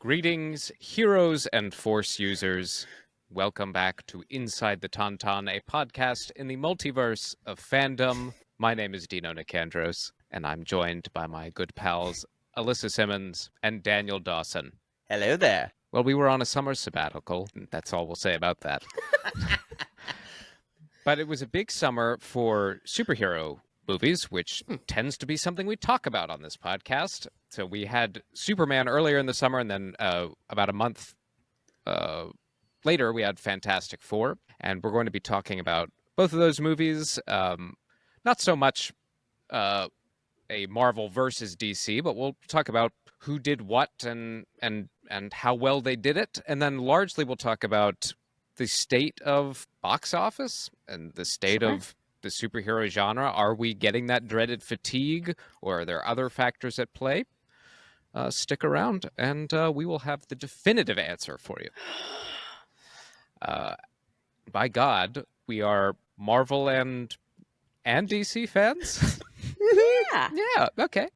Greetings, heroes and Force users. Welcome back to Inside the Tauntaun, a podcast in the multiverse of fandom. My name is Dino Nicandros, and I'm joined by my good pals Alyssa Simmons and Daniel Dawson. Hello there. Well, we were on a summer sabbatical. That's all we'll say about that. But it was a big summer for superhero movies, which tends to be something we talk about on this podcast. So we had Superman earlier in the summer, and then about a month later, we had Fantastic Four. And we're going to be talking about both of those movies. Not so much a Marvel versus DC, but we'll talk about who did what and how well they did it. And then largely we'll talk about the state of box office and the state of the superhero genre. Are we getting that dreaded fatigue, or are there other factors at play? Stick around, and we will have the definitive answer for you. By God, we are Marvel and DC fans? Yeah. Yeah, okay.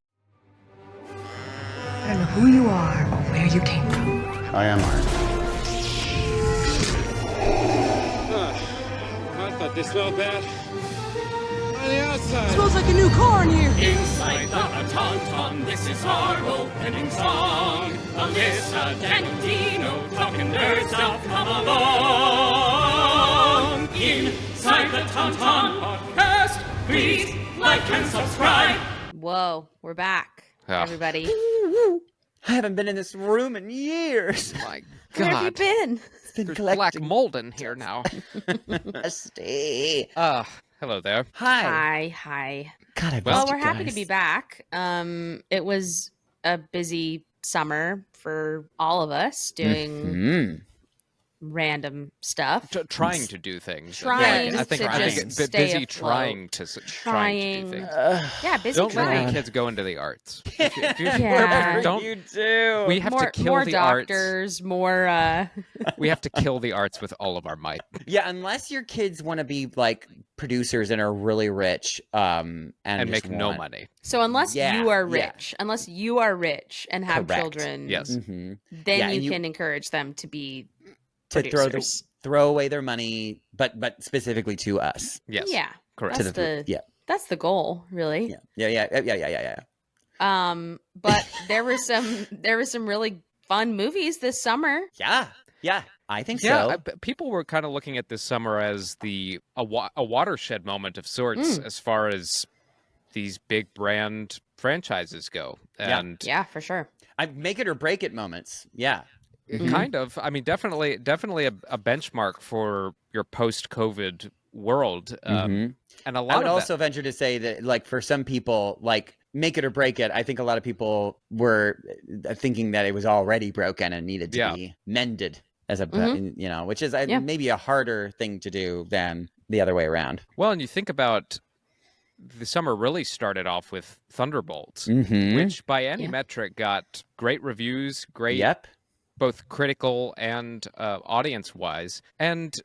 I don't know who you are or where you came from. I am Iron. I thought they smelled bad. On the outside. Smells like a new car in here. Inside the Tauntaun, this is our opening song. Alyssa, Daniel, Dino, talking nerd stuff, come along. Inside the Tauntaun podcast, please like and subscribe. Whoa, we're back, Yeah. everybody. I haven't been in this room in years. My Where have you God. been? It's been There's collecting black mold in here now. dusty. Hello there. Hi. Hi. God, I Well, missed we're you happy to guys. be back. It was a busy summer for all of us doing Mm. random stuff. Trying to do things. Trying I think to busy just stay busy afloat. trying to do things. Yeah, busy Don't let trying. any kids go into the arts. If you- Yeah. don't. You do. We have to kill more the arts. doctors, more We have to kill the arts with all of our might. Yeah, unless your kids want to be like producers and are really rich, and And just make no want- money. So unless Yeah, you are yeah. rich, and have Correct. children, Yes. Mhm. then Yeah, you and you- can encourage them to be to producers. throw away their money, but specifically to us. Yes. Yeah, Correct. To that's the the yeah. That's the goal, really. Yeah. But there were some really fun movies this summer. Yeah. I think Yeah, so. people were kind of looking at this summer as a watershed moment of sorts as far as these big brand franchises go. Yeah. And Yeah, for sure. I make it or break it moments. Yeah. kind of, I mean, definitely a benchmark for your post-COVID world. Mhm. And a I lot would of also venture to say that, like, for some people, like, make it or break it, I think a lot of people were thinking that it was already broken and needed to be mended as a, which is maybe a harder thing to do than the other way around. well, and you think about the summer really started off with Thunderbolts, Mm-hmm. which by any metric got great reviews, great Yep. both critical and audience-wise. And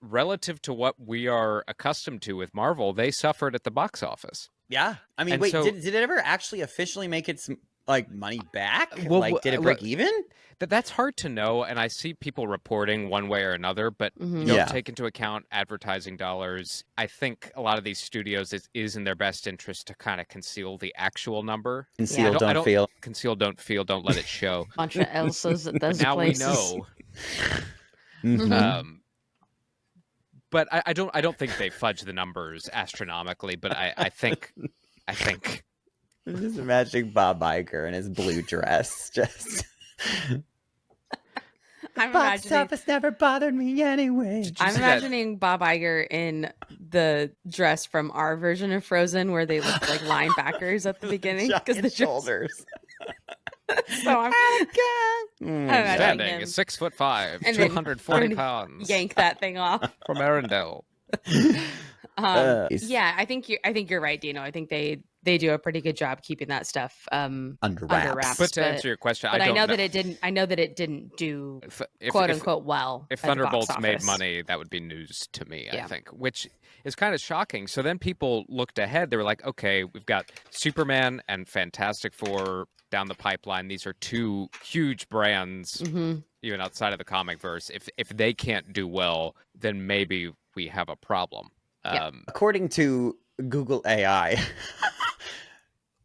relative to what we are accustomed to with Marvel, they suffered at the box office. Yeah. I mean, And wait, so- did it ever actually officially make its, like, money back? Well, like, did it break even? That's hard to know, and I see people reporting one way or another, but Mhm. don't Yeah. take into account advertising dollars. I think a lot of these studios is in their best interest to kind of conceal the actual number. Conceal, I don't feel. Conceal, don't feel, don't let it show. Bunch of Elsas at those Now places. we know. Mhm. But I don't think they fudge the numbers astronomically. But I think I'm just imagining Bob Iger in his blue dress. Just I'm box imagining, office never bothered me anyway. I'm see that? imagining Bob Iger in the dress from our version of Frozen, where they look like linebackers at the beginning because the Giant shoulders. So I'm Mm, I don't know. standing him. is 6'5", And then 240 pounds yank that thing off. from Arendelle. Yeah, I think you're right, Dino. I think they do a pretty good job keeping that stuff under under wraps. wraps. But to answer your question, but I don't know that it didn't. I know that it didn't do quote unquote well. If at the box Thunderbolts made office. money, that would be news to me, I Yeah. think, which is kind of shocking. So then people looked ahead. They were like, okay, we've got Superman and Fantastic Four down the pipeline. These are two huge brands, Mm-hmm. even outside of the comic verse. If they can't do well, then maybe we have a problem. Yeah. According to Google AI,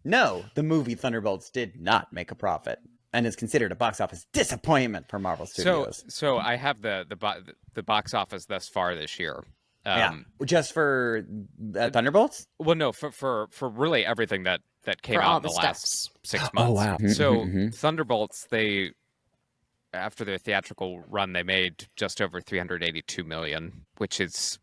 no, the movie Thunderbolts did not make a profit and is considered a box office disappointment for Marvel Studios. So I have the box office thus far this year. Just for Thunderbolts? Well, no, for really everything that came For out all in the the last stuffs. 6 months. Oh, wow. So Thunderbolts, they, after their theatrical run, they made just over 382 million, which is,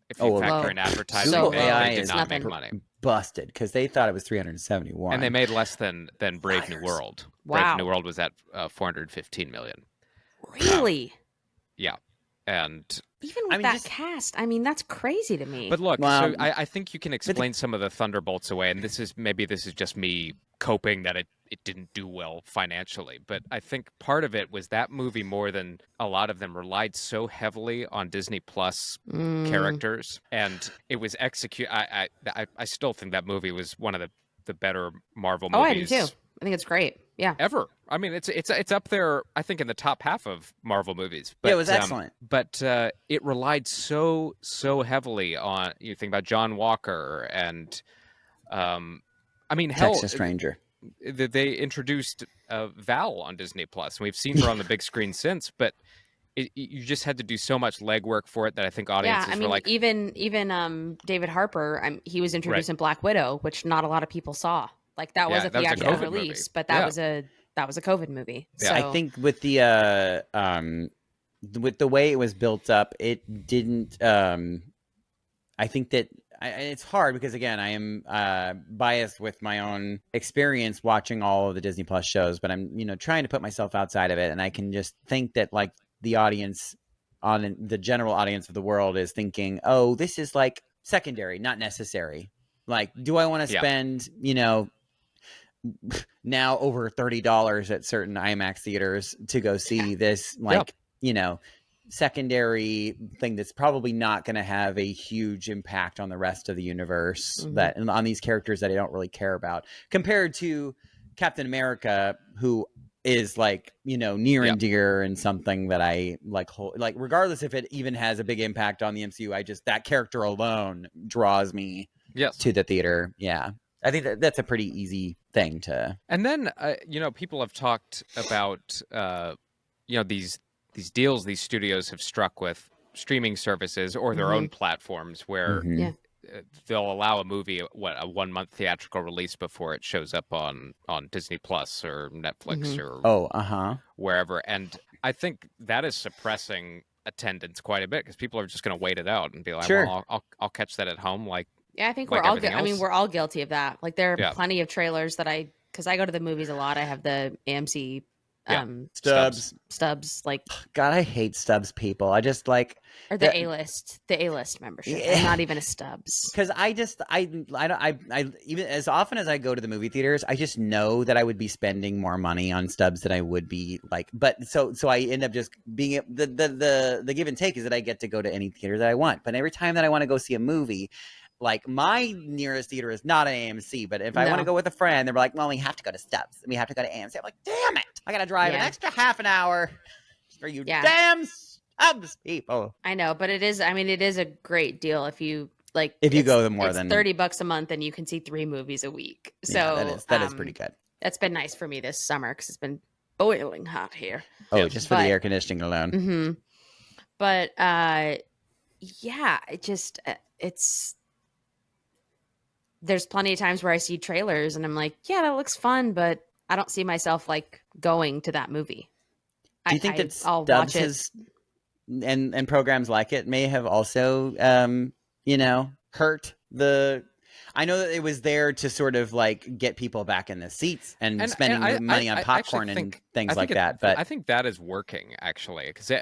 if you factor in advertising, So they did it's not make nothing. money. Busted because they thought it was 371. And they made less than Brave New World. Brave Wow. New World was at 415 million. Really? Yeah. And Even with that cast, I mean, that's crazy to me. but look, Well, so I think you can explain some of the Thunderbolts away, and this is just me coping that it didn't do well financially. But I think part of it was that movie, more than a lot of them, relied so heavily on Disney Plus characters, and it was I still think that movie was one of the better Marvel movies. Oh, I do too. I think it's great. Yeah. Ever. I mean, it's up there, I think, in the top half of Marvel movies. But, it was excellent. But it relied so heavily on, you think about John Walker and, I mean, hell, Texas Ranger. They introduced Val on Disney Plus, and we've seen her on the big screen since. But you just had to do so much legwork for it that I think audiences I mean, were like, even David Harper, he was introduced in Black Widow, which not a lot of people saw. Like that was a theatrical release, but that was a COVID movie. Yeah. So I think with the way it was built up, it didn't. I think that it's hard because again, I am biased with my own experience watching all of the Disney Plus shows, but I'm trying to put myself outside of it, and I can just think that like the audience, on the general audience of the world, is thinking, oh, this is like secondary, not necessary. Like, do I want to spend now over $30 at certain IMAX theaters to go see this secondary thing that's probably not going to have a huge impact on the rest of the universe, that on these characters that I don't really care about, compared to Captain America, who is like near and dear and something that I like regardless if it even has a big impact on the MCU. That character alone draws me to the theater. I think that's a pretty easy thing to. And then, people have talked about, these deals these studios have struck with streaming services or their own platforms where they'll allow a movie, a 1 month theatrical release before it shows up on Disney Plus or Netflix or wherever. And I think that is suppressing attendance quite a bit because people are just going to wait it out and be like, well, I'll catch that at home. Yeah, I think like we're all. everything I mean, else. we're all guilty of that. Like, there are plenty of trailers that because I go to the movies a lot. I have the AMC Stubs. Like, God, I hate Stubs people. I just like or the A-list membership. I'm not even a Stubs because I even as often as I go to the movie theaters, I just know that I would be spending more money on Stubs than I would be but so I end up just being the give and take is that I get to go to any theater that I want. But every time that I want to go see a movie, like my nearest theater is not an AMC, but if I want to go with a friend, they're like, well, we have to go to Stubs. We have to go to AMC. I'm like, damn it. I got to drive an extra half an hour for you damn Stubs people. I know, but it is a great deal if you go more than $30 a month and you can see 3 movies a week. So that is pretty good. That's been nice for me this summer because it's been boiling hot here. Oh, just for the air conditioning alone. But it's there's plenty of times where I see trailers and I'm like, yeah, that looks fun, but I don't see myself like going to that movie. Do you think that I'll Stubs watch it and programs like it may have also, hurt the? I know that it was there to sort of like get people back in the seats and spending money on popcorn and things like that. But I think that is working actually because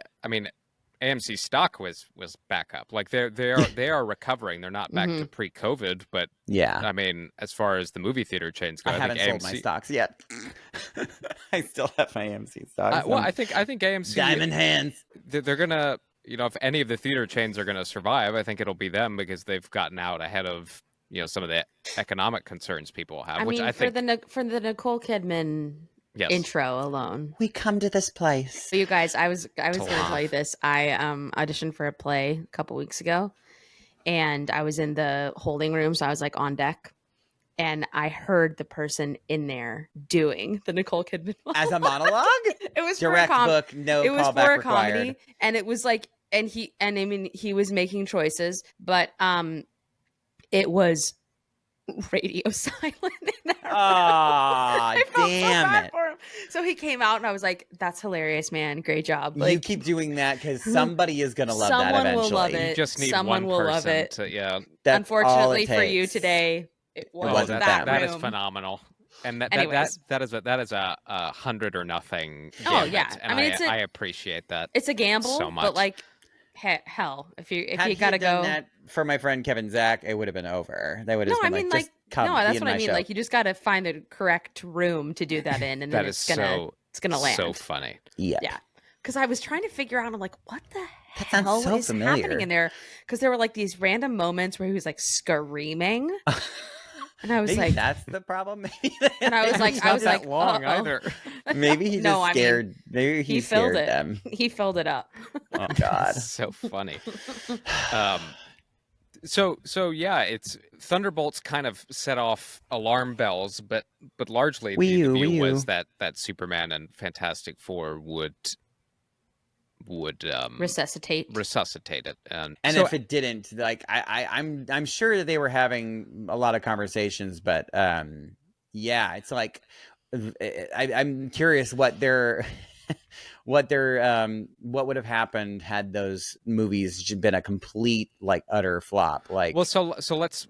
AMC stock was back up. Like they are recovering. They're not back to pre-COVID, but I mean, as far as the movie theater chains go, I haven't sold my stocks yet. I still have my AMC stocks. Well, I think AMC diamond hands. They're gonna, if any of the theater chains are gonna survive, I think it'll be them because they've gotten out ahead of some of the economic concerns people have. I which mean, I think for the Nicole Kidman intro alone, we come to this place. So you guys, I was going to tell you this. I auditioned for a play a couple weeks ago, and I was in the holding room, so I was like on deck. And I heard the person in there doing the Nicole Kidman as a monologue. It was direct book, no it was callback for a required. comedy, and it was like, and I mean, he was making choices, but it was radio silent. Ah, damn it! So he came out, and I was like, "That's hilarious, man! Great job!" Like, you keep doing that because somebody is going to love that eventually. Someone will love it. You just need Someone one will person love it. to, Unfortunately for you today, it wasn't that room. That is phenomenal. And that is a 100 or nothing. Oh yeah, and I mean, I appreciate that. It's a gamble, so much. but like, hell, if you got to done go that for my friend Kevin Zach, it would have been over. They would have been just come. No, that's what I mean. Show. Like, you just got to find the correct room to do that in, and then it's gonna land. So funny. Yeah. Because I was trying to figure out, I'm like, what the that hell so is familiar. happening in there? Because there were like these random moments where he was like screaming. And I was maybe like, that's the problem. And I was like, long either. Maybe he just scared. Maybe he filled scared it. them. He filled it up. Oh God, so funny. So yeah, it's Thunderbolts kind of set off alarm bells, but largely the view was that Superman and Fantastic Four would resuscitate it, and so, if it didn't, like I'm sure that they were having a lot of conversations, but yeah, it's like I'm curious what would have happened had those movies been a complete like utter flop. Like, well, so let's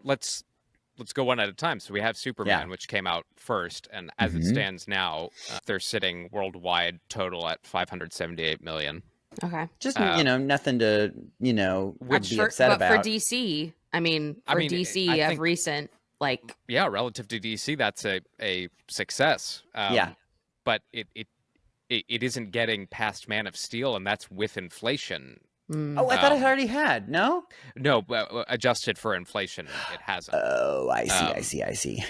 go one at a time. So we have Superman, which came out first, and as it stands now, they're sitting worldwide total at 578 million. Okay. Just nothing to be upset about. But for DC, DC of recent, like, yeah, relative to DC, that's a success. But it isn't getting past Man of Steel, and that's with inflation. Oh, I thought it already had. No, adjusted for inflation, it hasn't. Oh, I see.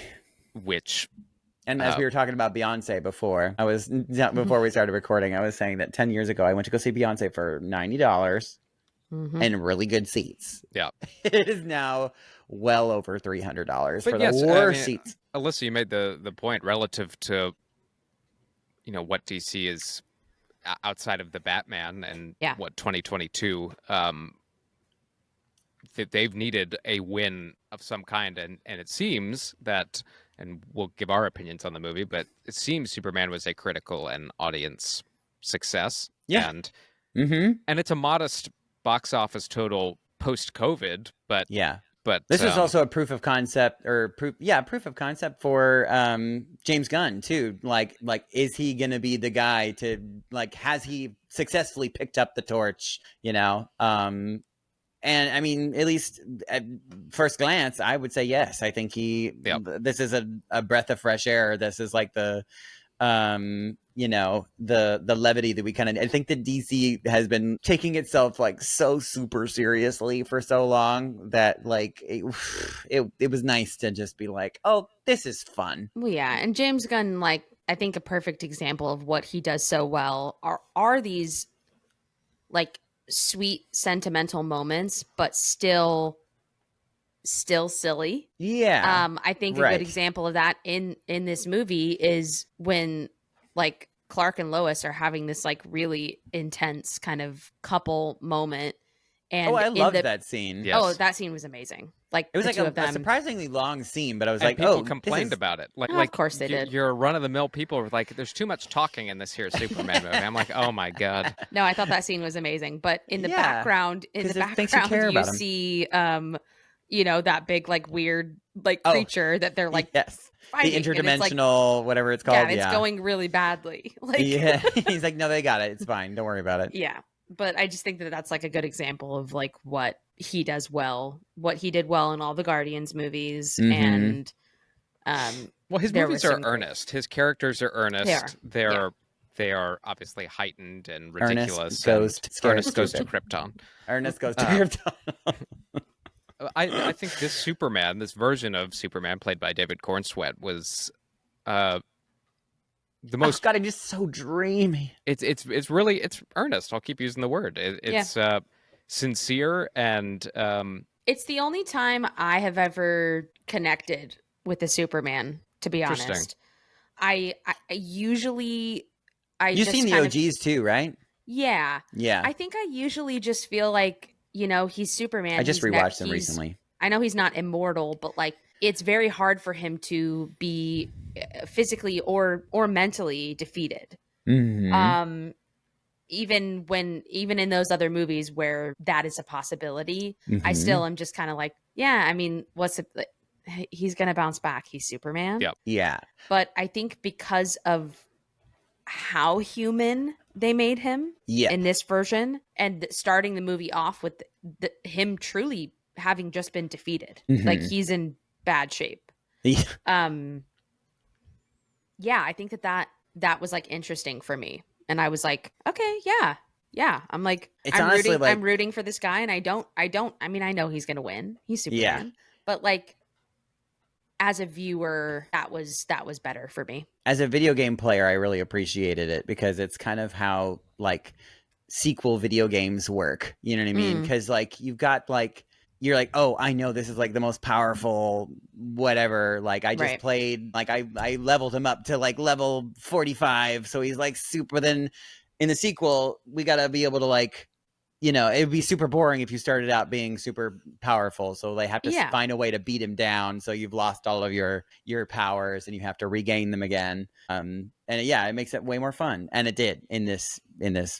Which. And as we were talking about Beyonce before, before we started recording, I was saying that 10 years ago, I went to go see Beyonce for $90 and really good seats. Yeah. It is now well over $300 for the worst seats. Alyssa, you made the point relative to, what DC is outside of the Batman and 2022. They've needed a win of some kind, and it seems that. And we'll give our opinions on the movie, but it seems Superman was a critical and audience success. Yeah. And it's a modest box office total post-COVID, but this is also a proof of concept for James Gunn too. Like is he going to be the guy to has he successfully picked up the torch, And I mean, at least at first glance, I would say yes. I think this is a breath of fresh air. This is like the levity that we kind of, I think that DC has been taking itself like so super seriously for so long that like, it was nice to just be like, oh, this is fun. Well, yeah. And James Gunn, like, I think a perfect example of what he does so well are these like sweet sentimental moments, but still silly. Yeah. I think a good example of that in this movie is when like Clark and Lois are having this like really intense kind of couple moment. And I love that scene. Yes. Oh, that scene was amazing. Like, it was like a surprisingly long scene, but I was like, people complained about it. Like, of course they did. Your run-of-the-mill people were like, "There's too much talking in this here Superman movie." I'm like, "Oh my god!" No, I thought that scene was amazing. But in the background, you see, that big like weird like creature that they're like fighting, the interdimensional whatever it's called. Yeah, it's going really badly. Like, he's like, "No, they got it. It's fine. Don't worry about it." Yeah. But I just think that that's like a good example of like what he does well, what he did well in all the Guardians movies. And well, his movies are earnest. His characters are earnest. They are obviously heightened and ridiculous. Ernest goes to Krypton. Ernest goes to Krypton. I think this Superman, this version of Superman played by David Cornsweet, was the most. God, I'm just so dreamy. It's really earnest. I'll keep using the word. It's sincere and. It's the only time I have ever connected with the Superman. To be honest, I usually You've just seen the OGs too, right? Yeah. Yeah. I think I usually just feel like, he's Superman. I just rewatched them recently. I know he's not immortal, but like it's very hard for him to be physically or mentally defeated. Mm-hmm. Even in those other movies where that is a possibility, I still am just kind of like, yeah, I mean, he's going to bounce back. He's Superman. Yep. Yeah. But I think because of how human they made him in this version, and starting the movie off with him truly having just been defeated, like he's in bad shape. Yeah. I think that was like interesting for me, and I was like, okay, yeah. I'm like, I'm rooting for this guy, and I mean, I know he's gonna win. He's Superman, but like, as a viewer, that was better for me. As a video game player, I really appreciated it because it's kind of how like sequel video games work. You know what I mean? Because like you've got like, you're like, oh, I know this is like the most powerful whatever. Like I just played, like I leveled him up to like level 45. So he's like super. Then in the sequel, we got to be able to like, it'd be super boring if you started out being super powerful. So they have to find a way to beat him down. So you've lost all of your powers and you have to regain them again. And it makes it way more fun. And it did in this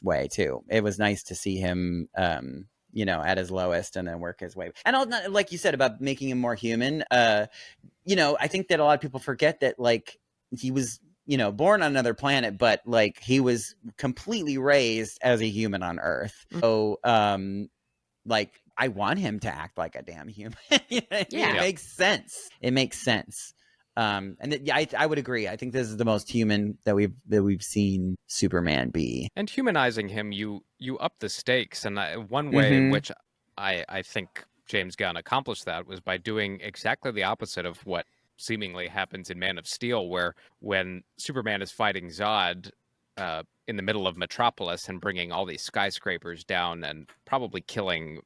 way too. It was nice to see him, at his lowest and then work his way. And like you said about making him more human. I think that a lot of people forget that like he was, born on another planet, but like he was completely raised as a human on Earth. So, like I want him to act like a damn human. It makes sense. It makes sense. I would agree. I think this is the most human that we've seen Superman be. And humanizing him, you up the stakes. And one way in which I think James Gunn accomplished that was by doing exactly the opposite of what seemingly happens in Man of Steel, where when Superman is fighting Zod in the middle of Metropolis and bringing all these skyscrapers down and probably killing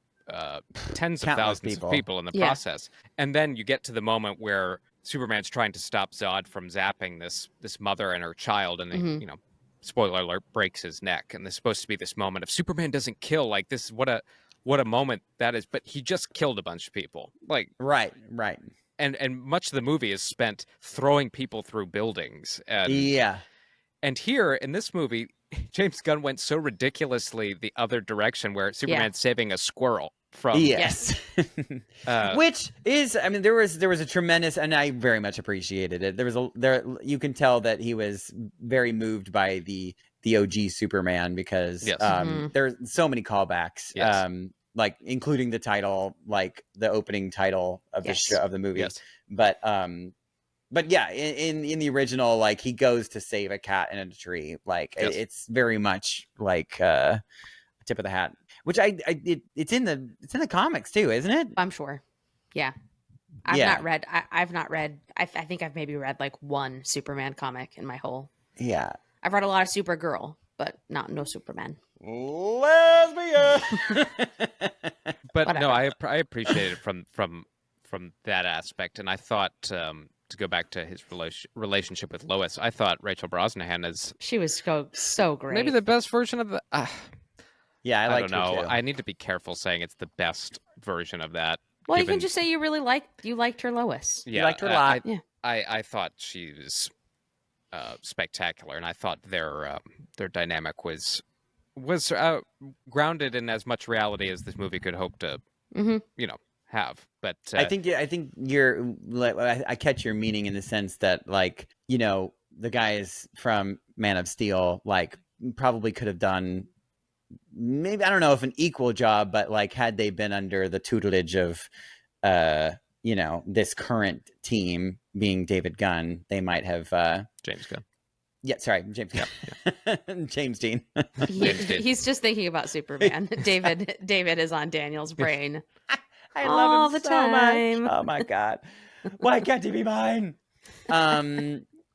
tens of thousands of people in the process. And then you get to the moment where Superman's trying to stop Zod from zapping this mother and her child, and he, spoiler alert, breaks his neck. And there's supposed to be this moment of Superman doesn't kill. Like this, what a moment that is. But he just killed a bunch of people. Like right. And much of the movie is spent throwing people through buildings. And here in this movie, James Gunn went so ridiculously the other direction, where Superman's saving a squirrel from. Yes. Which is, I mean, there was a tremendous, and I very much appreciated it. You can tell that he was very moved by the OG Superman because there's so many callbacks. Like including the title, like the opening title of the show, of the movie. But yeah, in the original, like he goes to save a cat in a tree. Like it's very much like a tip of the hat, which it's in the comics too, isn't it? I'm sure. Yeah. I've not read. I think I've maybe read like one Superman comic in my whole. Yeah. I've read a lot of Supergirl, but no Superman. Lesbian. But whatever. No, I appreciate it from that aspect, and I thought to go back to his relationship with Lois, I thought Rachel Brosnahan she was so great. Maybe the best version of the. Yeah, I don't know. Too. I need to be careful saying it's the best version of that. Well, you can just say you liked her Lois. Yeah, you liked her a lot. I thought she was spectacular, and I thought their dynamic was grounded in as much reality as this movie could hope to, have. But I think you're. I catch your meaning in the sense that, like, the guys from Man of Steel, like, probably could have done. Maybe I don't know if an equal job, but like had they been under the tutelage of, this current team being David Gunn, they might have James Gunn. Yeah, sorry, James Gunn. Yeah. James Dean. He's just thinking about Superman. David is on Daniel's brain. I All love him the so time. much. Oh my god. Why can't he be mine?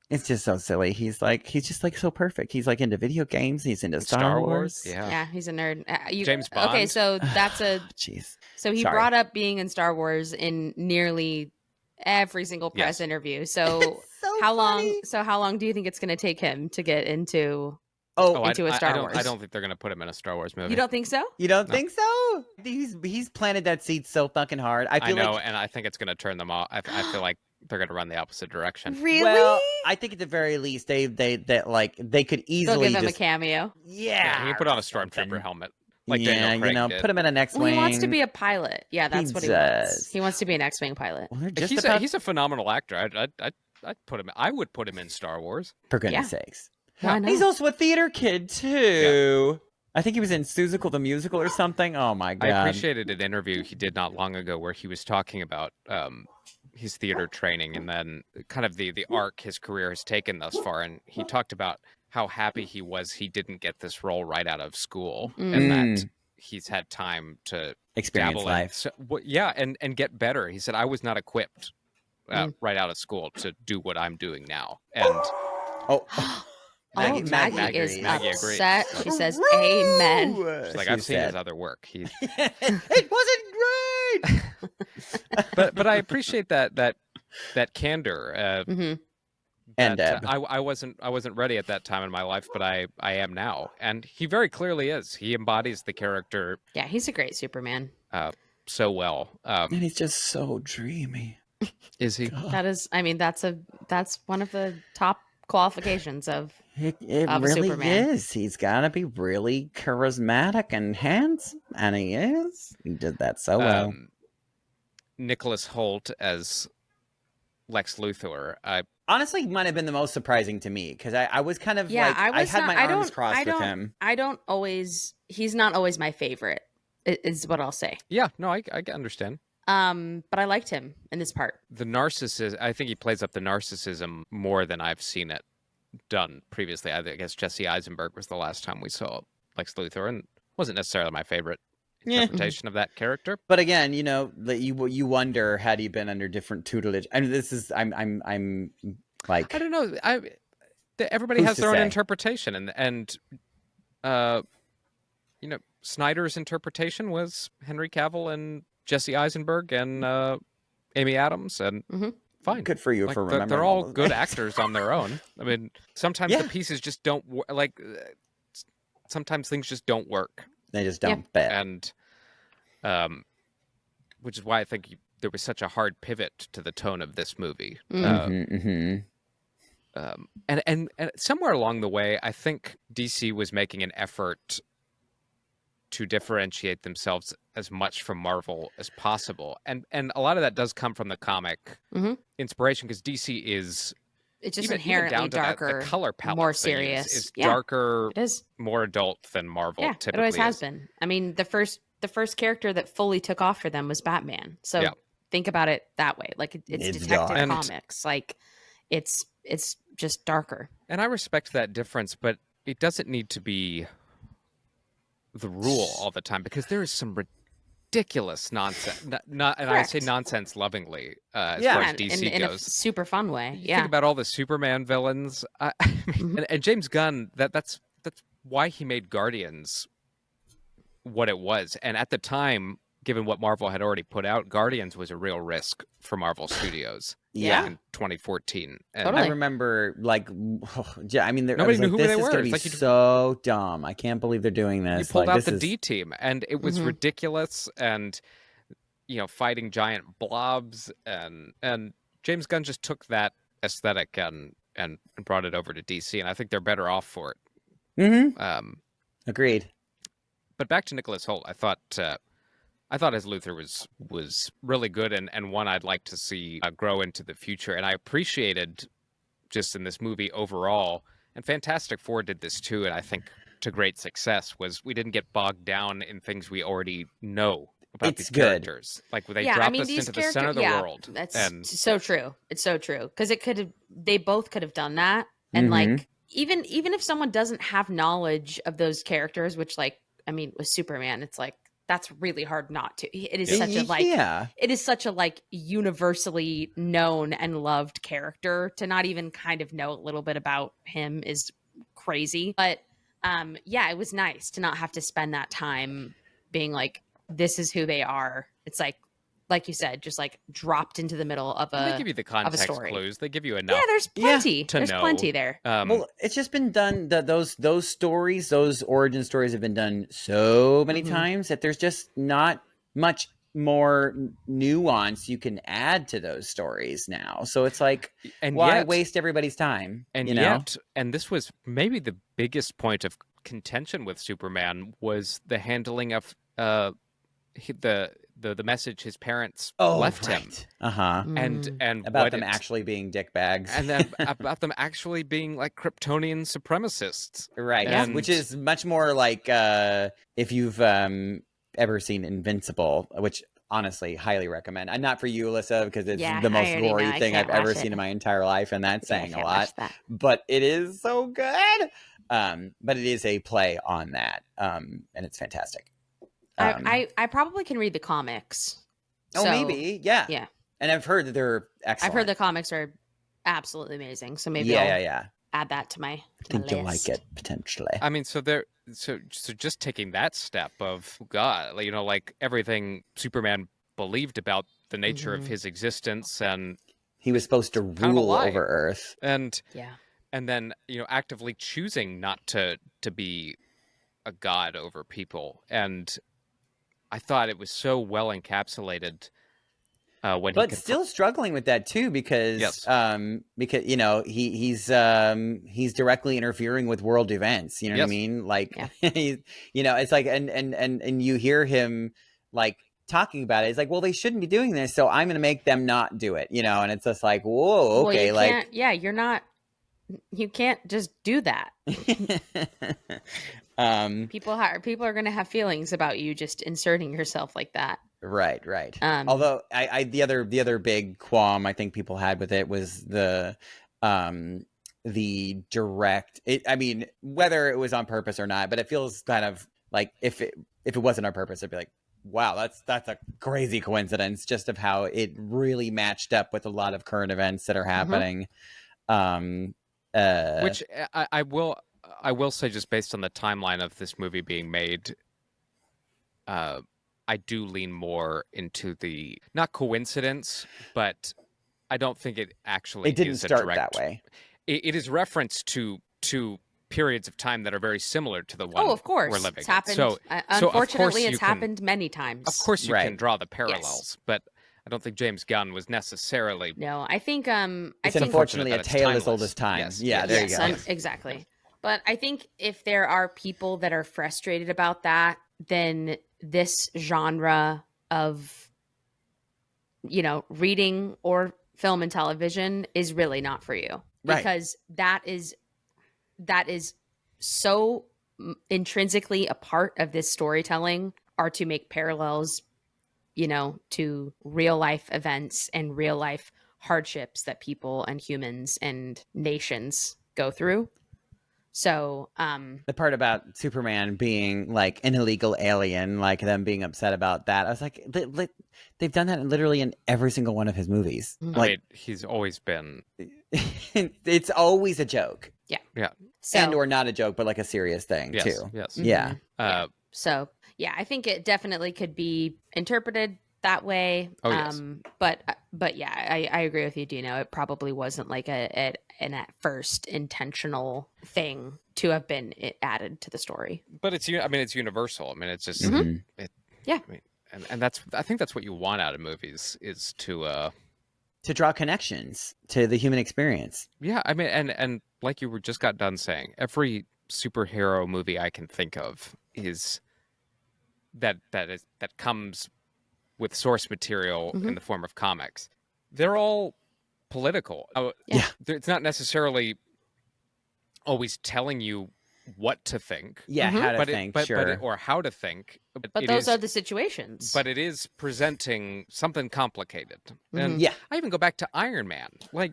It's just so silly. He's just like so perfect. He's like into video games. He's into Star Wars. Yeah. He's a nerd. James Bond. Okay, so that's a jeez. So he Sorry. brought up being in Star Wars in nearly every single press interview. So, so how funny. long do you think it's going to take him to get into into a Star Wars? I don't think they're going to put him in a Star Wars movie. You don't think so? You don't think so? He's planted that seed so fucking hard. I know, and I think it's going to turn them off. I feel like they're going to run the opposite direction. Really? Well, I think at the very least they could easily They'll give him just, a cameo. Yeah, he put on a stormtrooper helmet. Like yeah, Daniel Craig did. put him in an X-wing. Well, he wants to be a pilot. Yeah, that's what he wants. He wants to be an X-wing pilot. Well, he's a phenomenal actor. I'd put him. I would put him in Star Wars. For goodness sakes. Why not? He's also a theater kid too. Yeah. I think he was in Seussical the Musical or something. Oh my god! I appreciated an interview he did not long ago where he was talking about his theater training and then kind of the arc his career has taken thus far, and he talked about how happy he was he didn't get this role right out of school, and that he's had time to experience life. So, and get better. He said, I was not equipped right out of school to do what I'm doing now. And Maggie is upset. Agrees. She says, "Amen." She's like, I've seen his other work. It wasn't great. but I appreciate that candor. And I wasn't ready at that time in my life, but I am now, and he very clearly is. He embodies the character. Yeah, he's a great Superman. So well, and he's just so dreamy. Is he? God. That is, I mean, that's one of the top qualifications of it of really Superman. is. He's got to be really charismatic and handsome, and he is. He did that so well. Nicholas Hoult as Lex Luthor. Honestly, might have been the most surprising to me because I was kind of I had my arms crossed with him. He's not always my favorite, is what I'll say. Yeah, no, I understand. But I liked him in this part. The narcissism, I think he plays up the narcissism more than I've seen it done previously. I guess Jesse Eisenberg was the last time we saw Lex Luthor, and wasn't necessarily my favorite interpretation of that character. But again, you wonder had he been under different tutelage. I mean, this is I'm like, I don't know. Everybody has their own interpretation, and Snyder's interpretation was Henry Cavill and Jesse Eisenberg and Amy Adams, and fine. Good for you for remembering. They're all good actors on their own. I mean, sometimes the pieces just don't sometimes things just don't work. They just don't fit. And which is why I think there was such a hard pivot to the tone of this movie. And somewhere along the way, I think DC was making an effort to differentiate themselves as much from Marvel as possible. And a lot of that does come from the comic inspiration, because DC is... It's just inherently darker, the color palette more serious. Is darker, it is more adult than Marvel typically it always has been. I mean, the first character that fully took off for them was Batman. So think about it that way. Like, it's Detective Comics. Like, it's just darker. And I respect that difference, but it doesn't need to be the rule all the time, because there is some ridiculous nonsense. I say nonsense lovingly as far as DC in goes. A super fun way. You think about all the Superman villains, and James Gunn. That's why he made Guardians what it was. And at the time, given what Marvel had already put out, Guardians was a real risk for Marvel Studios. In 2014. And I remember, I mean, nobody knew who they were. This is going to be so dumb. I can't believe they're doing this. You pulled out the D team, and it was ridiculous, and fighting giant blobs, and James Gunn just took that aesthetic and brought it over to DC, and I think they're better off for it. Agreed. But back to Nicholas Hoult, I thought his Luthor was really good, and one I'd like to see grow into the future. And I appreciated just in this movie overall, and Fantastic Four did this too, and I think to great success, was we didn't get bogged down in things we already know about these characters. Like, they dropped us into the center of the world. That's so true. It's so true. Because they both could have done that. And even if someone doesn't have knowledge of those characters, which with Superman, it's like, that's really hard not to. It is such a it is such a like universally known and loved character. To not even kind of know a little bit about him is crazy. But yeah, it was nice to not have to spend that time being like, this is who they are. It's like you said, just like dropped into the middle of they give you the context clues. They give you enough. Yeah, there's plenty. There's plenty there. Well, it's just been done. Those stories, those origin stories, have been done so many times that there's just not much more nuance you can add to those stories now. So it's like, why waste everybody's time? And yet, and this was maybe the biggest point of contention with Superman was the handling of the message his parents left him. And about them actually being dickbags. And then about them actually being like Kryptonian supremacists. Right. And which is much more like if you've ever seen Invincible, which honestly highly recommend. And not for you, Alyssa, because it's the most gory thing I've ever seen in my entire life, and that's saying a lot. But it is so good. But it is a play on that. And it's fantastic. I probably can read the comics. Oh, so, maybe. Yeah. Yeah. And I've heard that they're excellent. I've heard the comics are absolutely amazing. So maybe I'll add that to my I think list. you'll like it, potentially. I mean, so just taking that step of, God, you know, like everything Superman believed about the nature of his existence, and he was supposed to rule over Earth. And then, you know, actively choosing not to be a god over people. And I thought it was so well encapsulated but still struggling with that too, because you know he's directly interfering with world events. You know what I mean? Like you know, it's like and you hear him like talking about it. It's like, well, they shouldn't be doing this, so I'm going to make them not do it. You know, and it's just like, whoa, okay, like you're not. You can't just do that. People are going to have feelings about you just inserting yourself like that. Right. Although the other big qualm I think people had with it was the direct. I mean, whether it was on purpose or not, but it feels kind of like if it wasn't on purpose, I'd be like, wow, that's a crazy coincidence just of how it really matched up with a lot of current events that are happening. Which I will say, just based on the timeline of this movie being made, I do lean more into the not coincidence, but I don't think it actually didn't is start a direct, that way. It is reference to periods of time that are very similar to the one of course. we're living. It's happened. So unfortunately, it's happened many times. Of course, you can draw the parallels, but I don't think James Gunn was necessarily. No, I think it's unfortunately a tale as old as time. Yes. Yeah, there you go. Exactly. But I think if there are people that are frustrated about that, then this genre of, you know, reading or film and television is really not for you, because that is so intrinsically a part of this storytelling, are to make parallels, you know, to real life events and real life hardships that people and humans and nations go through. So the part about Superman being like an illegal alien, like them being upset about that, I was like, they've done that literally in every single one of his movies. I mean, he's always been. It's always a joke. Yeah. So, and or not a joke, but like a serious thing too. Yes. Yeah. So yeah, I think it definitely could be interpreted that way. Oh, yes. But yeah, I agree with you, Dino. It probably wasn't like an at first intentional thing to have been added to the story. But it's universal. I mean, it's just Yeah. I mean, and I think that's what you want out of movies, is to draw connections to the human experience. Yeah, I mean, and like you just got done saying, every superhero movie I can think of is that comes with source material in the form of comics. They're all political. It's not necessarily always telling you what to think. Yeah, how to think, or how to think. But those are the situations. But it is presenting something complicated. And I even go back to Iron Man. Like,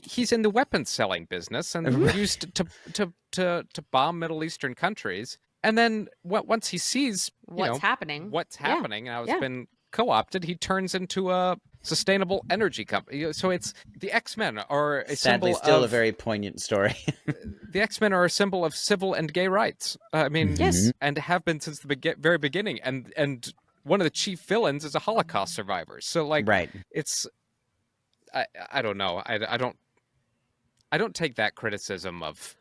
he's in the weapons selling business and used to bomb Middle Eastern countries. And then once he sees what's happening, and how it's been co-opted, he turns into a sustainable energy company. So it's the X-Men are a Sadly, symbol still of a very poignant story. the X-Men are a symbol of civil and gay rights. I mean, Yes. and have been since the very beginning. And one of the chief villains is a Holocaust survivor. So like, right. it's I don't know. I don't take that criticism of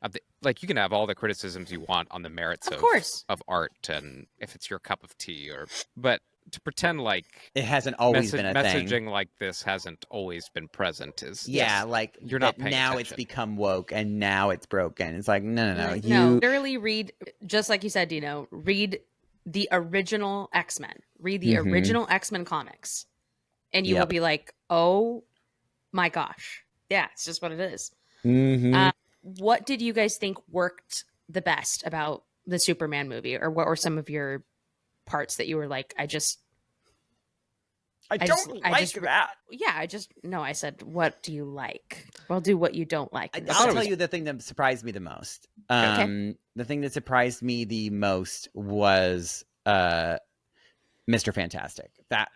the, like, you can have all the criticisms you want on the merits of art and if it's your cup of tea, but to pretend like it hasn't always been a messaging thing. like this hasn't always been present is like you're not paying now attention. It's become woke and now it's broken. It's like no. No, literally read, just like you said, Dino, read the original X-Men. Read the original X-Men comics. And you will be like, oh my gosh. Yeah, it's just what it is. What did you guys think worked the best about the Superman movie? Or what were some of your parts that you were like, I don't like that? Yeah, I said, what do you like? Well, do what you don't like. I'll tell you the thing that surprised me the most. Okay. The thing that surprised me the most was Mr. Fantastic. That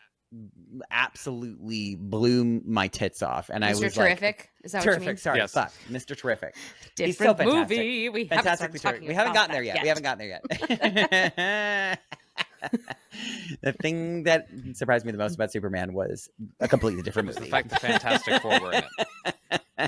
absolutely blew my tits off, and I was Terrific. Like, is that Terrific? What you mean? Sorry, Yes. fuck, Mr. Terrific. Different He's so fantastic. movie. We haven't gotten there yet. We haven't gotten there yet. The thing that surprised me the most about Superman was a completely different movie. The fact the Fantastic Four were in it.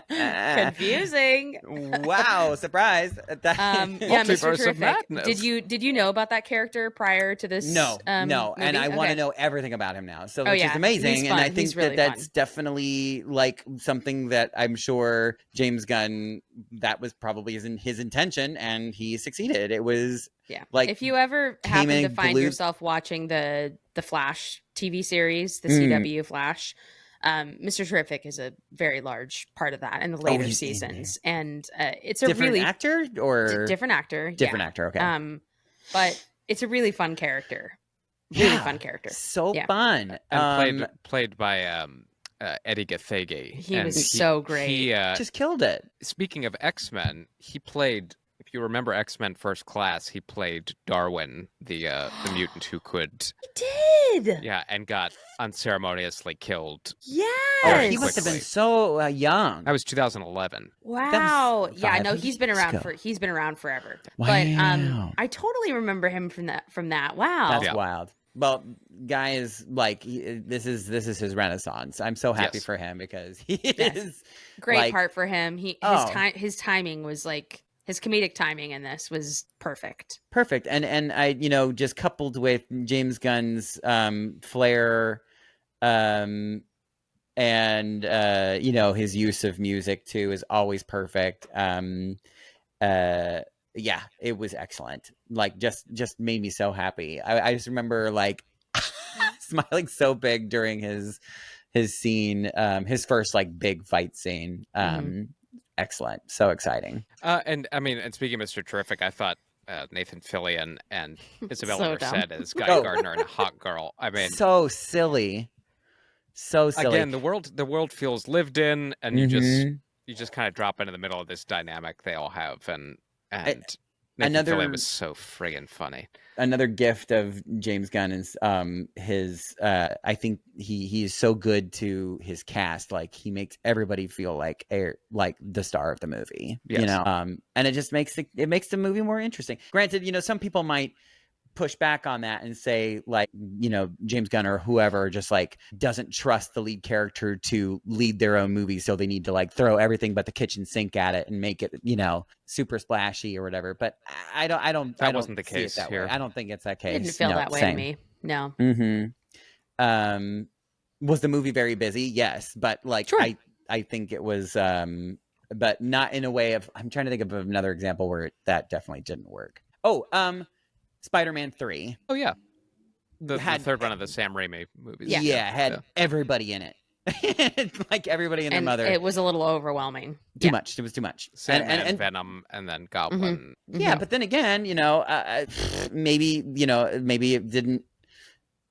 Confusing. Wow, surprise. Yeah, Multiverse Mr. of Terrific. madness. Did you know about that character prior to this? No, and movie? I want to know everything about him now. So, which is amazing, He's and fun. I think He's really that's fun. definitely like something that I'm sure James Gunn, that was probably his intention, and he succeeded. It was like, if you ever happen to find yourself watching the Flash TV series, the CW Flash, Mr. Terrific is a very large part of that in the later seasons, and it's a different really actor or different actor, different actor. Okay, but it's a really fun character, fun character, so fun, and played by Eddie Gathegi. He was so great. He just killed it. Speaking of X-Men, he played. If you remember X-Men First Class, he played Darwin, the mutant who could. He did. Yeah, and got unceremoniously killed. Yes. He must have been so young. That was 2011. Wow. Was yeah, I know 5 he's been around years he's been around forever. Wow. But I totally remember him from that. Wow. That's wild. Well, guy is like this is his renaissance. I'm so happy for him because he is great part for him. His timing was like. His comedic timing in this was perfect. Perfect. And I, just coupled with James Gunn's flair and, his use of music too is always perfect. Yeah, it was excellent. Like just made me so happy. I just remember like smiling so big during his scene, his first like big fight scene. Excellent. So exciting. And speaking of Mr. Terrific, I thought Nathan Fillion and Isabella Merced as Guy Gardner and Hawk Girl. I mean, so silly. So silly. Again, the world feels lived in, and you just kind of drop into the middle of this dynamic they all have, and Nathan Fillion was so friggin' funny. Another gift of James Gunn is his. I think he is so good to his cast. Like he makes everybody feel like the star of the movie. Yes. And it just makes the movie more interesting. Granted, some people might push back on that and say like, James Gunn or whoever just like doesn't trust the lead character to lead their own movie, so they need to like throw everything but the kitchen sink at it and make it, super splashy or whatever. But I don't. That wasn't the case here. I don't think it's that case. It didn't feel that way to me. No. Was the movie very busy? Yes, but like sure. I think it was, but not in a way of. I'm trying to think of another example where that definitely didn't work. Spider-Man 3. Oh yeah, the third one of the Sam Raimi movies. Yeah, had everybody in it, like everybody and their mother. It was a little overwhelming. Too much. It was too much. Sandman, and Venom, and then Goblin. Yeah, but then again, maybe it didn't.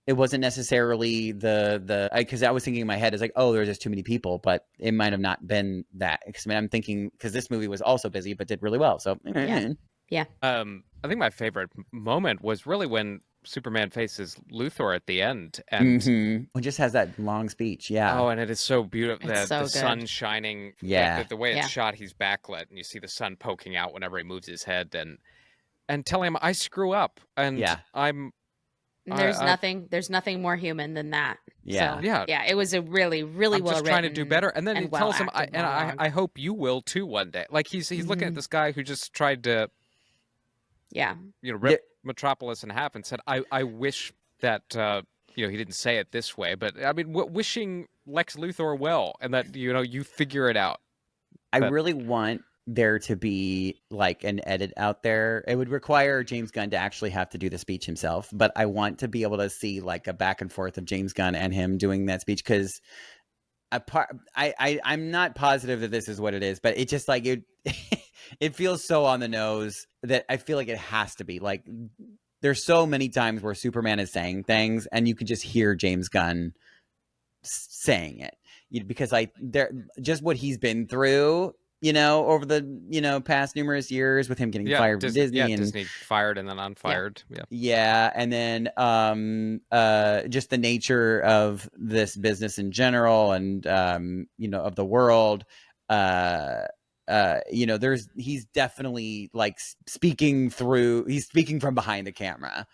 It wasn't necessarily because I was thinking in my head is like, oh, there's just too many people, but it might have not been that. Because I'm thinking because this movie was also busy but did really well. So yeah. I think my favorite moment was really when Superman faces Luthor at the end, and It just has that long speech. Yeah. oh, and it is so beautiful. It's so The good. sun shining. Yeah. Like the way it's Yeah. shot, he's backlit, and you see the sun poking out whenever he moves his head, and telling him, "I screw up, and Yeah. I'm." There's nothing more human than that. Yeah. So, Yeah. yeah, it was a really, really I'm well just trying to do written better, and then he and tells him, well-acted monologue. I hope you will too one day." Like he's looking at this guy who just tried to, Yeah. rip Metropolis in half, and said, I wish that he didn't say it this way, but I mean, wishing Lex Luthor well, and that you figure it out. I really want there to be like an edit out there. It would require James Gunn to actually have to do the speech himself, but I want to be able to see like a back and forth of James Gunn and him doing that speech, because I'm not positive that this is what it is, but it just like it feels so on the nose that I feel like it has to be. Like there's so many times where Superman is saying things and you can just hear James Gunn saying it, because just what he's been through, over the past numerous years with him getting fired from Disney, and Disney fired and then unfired. Yeah, and then just the nature of this business in general, and of the world. He's definitely like speaking from behind the camera.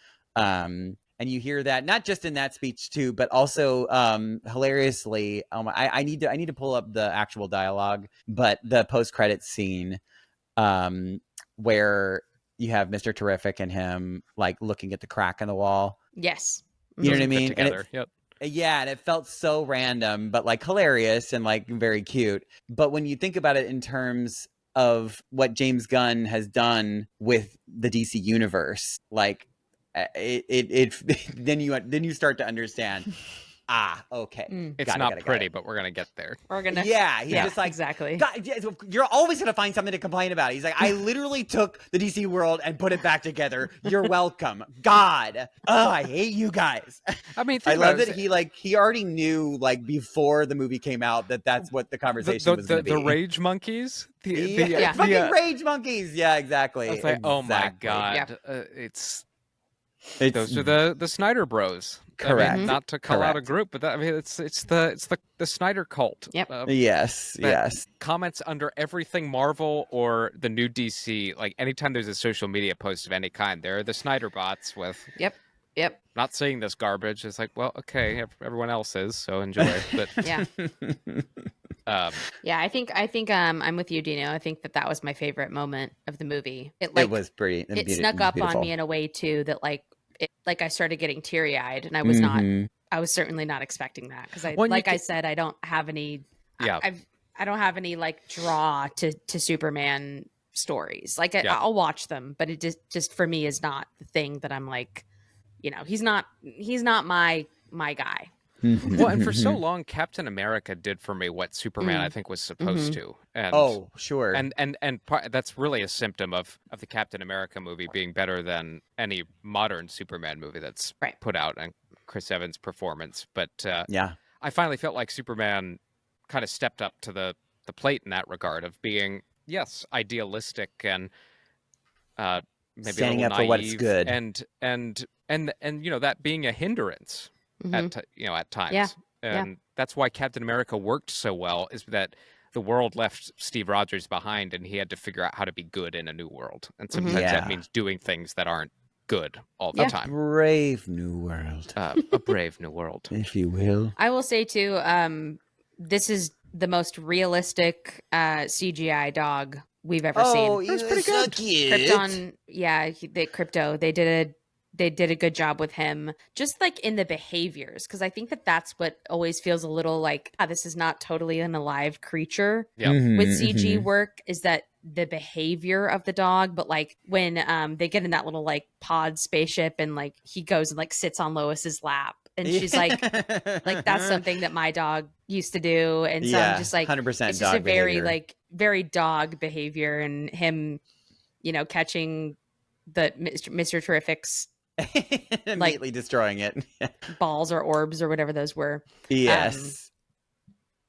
And you hear that not just in that speech too, but also hilariously. I need to pull up the actual dialogue, but the post-credits scene where you have Mr. Terrific and him like looking at the crack in the wall. Yes. You know what I mean? Together. Yep. Yeah, and it felt so random, but like hilarious and like very cute. But when you think about it in terms of what James Gunn has done with the DC universe, like then you start to understand. Okay. It's not pretty, but we're gonna get there. We're gonna. Yeah, he's just like, exactly. God, you're always gonna find something to complain about. He's like, I literally took the DC world and put it back together. You're welcome. God, I hate you guys. I mean, I love that he already knew like before the movie came out that that's what the conversation was gonna be. The rage monkeys. Fucking rage monkeys. Yeah, exactly. I was like, oh my God, it's those are the Snyder Bros. Correct. I mean, not to call out a group, but it's the Snyder cult. Yep. Yes. Comments under everything Marvel or the new DC. Like anytime there's a social media post of any kind, there are the Snyder bots with. Yep. Not seeing this garbage. It's like, well, okay, everyone else is, so enjoy. But yeah. I think I'm with you, Dino. I think that was my favorite moment of the movie. It was pretty. It snuck up on me in a way too that I started getting teary eyed, and I was I was certainly not expecting that because I said, I don't have any. Yeah. I don't have any like draw to Superman stories. Like I'll watch them, but it just for me is not the thing that I'm like, he's not my guy. Well, and for so long, Captain America did for me what Superman I think was supposed to. And, sure. And that's really a symptom of the Captain America movie being better than any modern Superman movie that's put out, and Chris Evans' performance. But I finally felt like Superman kind of stepped up to the plate in that regard of being, yes, idealistic and maybe standing a up little for naive, what's good, and that being a hindrance. At times, and that's why Captain America worked so well. Is that the world left Steve Rogers behind, and he had to figure out how to be good in a new world, and sometimes that means doing things that aren't good all the time. Brave new world, a brave new world, if you will. I will say too, this is the most realistic CGI dog we've ever seen. That's pretty good. Krypton, the Crypto, they did a good job with him, just like in the behaviors, because I think that's what always feels a little like this is not totally an alive creature with CG work, is that the behavior of the dog. But like when they get in that little like pod spaceship and like he goes and like sits on Lois's lap and she's like that's something that my dog used to do, and so I'm just like 100% it's just a very like very dog behavior, and him catching the Mr. Terrific's immediately destroying it. balls or orbs or whatever those were. Yes.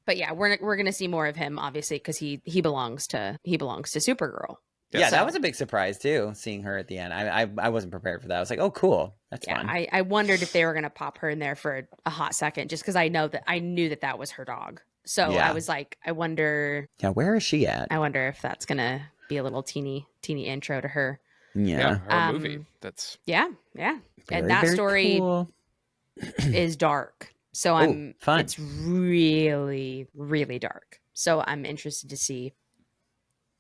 But yeah, we're gonna see more of him, obviously, because he belongs to Supergirl. good. Yeah, that was a big surprise too, seeing her at the end. I wasn't prepared for that. I was like, oh, cool. That's fun. I wondered if they were going to pop her in there for a hot second, just because I knew that was her dog. So Yeah. I was like, I wonder. Yeah, where is she at? I wonder if that's going to be a little teeny intro to her. Yeah. Her movie. That's Yeah. Very, And that very story cool. is dark. So fun. it's really, really dark. So I'm interested to see.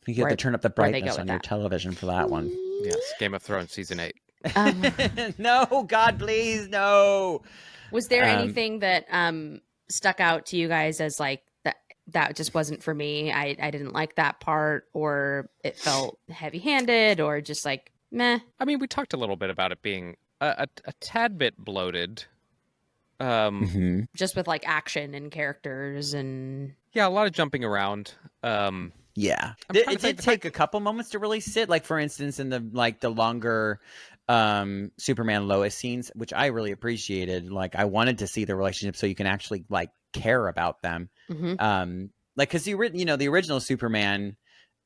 You get to turn up the where they brightness go on with your that. television for that one. yes, Game of Thrones season 8. No, God, please, no. Was there anything that stuck out to you guys as like that just wasn't for me? I didn't like that part, or it felt heavy-handed, or just like meh. I mean, we talked a little bit about it being a tad bit bloated. Just with like action and characters and Yeah, a lot of jumping around. Yeah, I'm it trying to think did take a couple moments to really sit. Like, for instance, in the longer Superman Lois scenes, which I really appreciated. Like, I wanted to see the relationship so you can actually like care about them. Like, because the original Superman,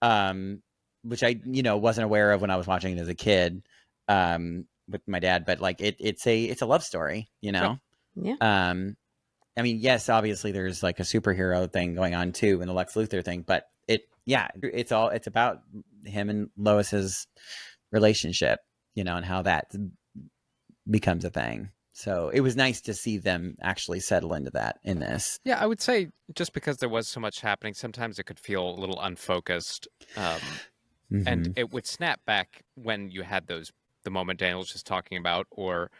which I wasn't aware of when I was watching it as a kid with my dad, but like it's a love story, Yeah. I mean, yes, obviously there's like a superhero thing going on too, and the Lex Luthor thing, but it's about him and Lois's relationship, and how that becomes a thing. So it was nice to see them actually settle into that in this. Yeah, I would say just because there was so much happening, sometimes it could feel a little unfocused. And it would snap back when you had the moment Daniel was just talking about, or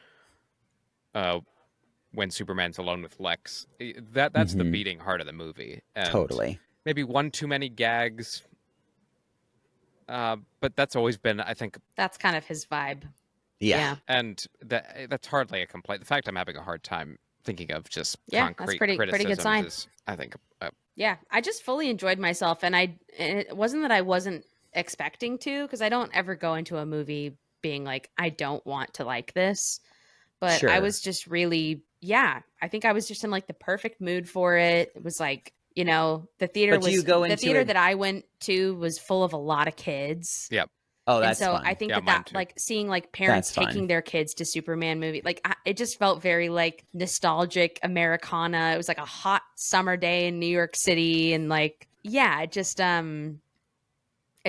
when Superman's alone with Lex. That's the beating heart of the movie. And totally. Maybe one too many gags. But that's always been, I think... That's kind of his vibe. Yeah. And that's hardly a complaint. The fact I'm having a hard time thinking of just concrete that's pretty good sign. is, I think... Yeah, I just fully enjoyed myself. And it wasn't that I wasn't expecting to, because I don't ever go into a movie being like, I don't want to like this. But Sure. I was just really... Yeah, I think I was just in like the perfect mood for it. It was like, the theater that I went to was full of a lot of kids. Yep. Oh, that's and so fun. I think Yeah, that like seeing like parents That's taking fun. their kids to Superman movie, like it just felt very like nostalgic Americana. It was like a hot summer day in New York City, and like it just it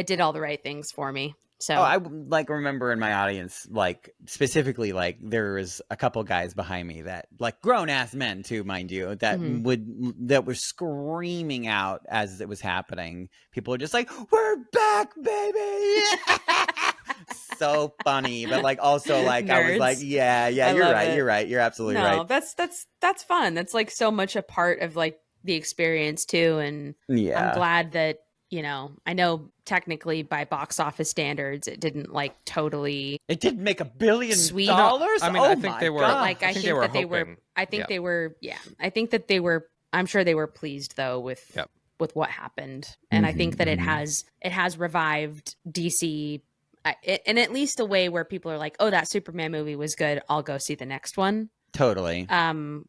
did all the right things for me. So I like remember in my audience, like specifically, like there was a couple guys behind me that, like grown ass men too, mind you, that that were screaming out as it was happening. People were just like, "We're back, baby!" So funny, but like also like I was like, "Yeah, you're right, you're absolutely right." That's fun. That's like so much a part of like the experience too, and I'm glad that. I know technically by box office standards, it didn't like totally. It didn't make $1 billion. I mean, I think they were. Like, I think that they were. I think they were. Yeah, I think that they were. I'm sure they were pleased though with what happened, and I think that it has revived DC, in at least a way where people are like, "Oh, that Superman movie was good. I'll go see the next one." Totally.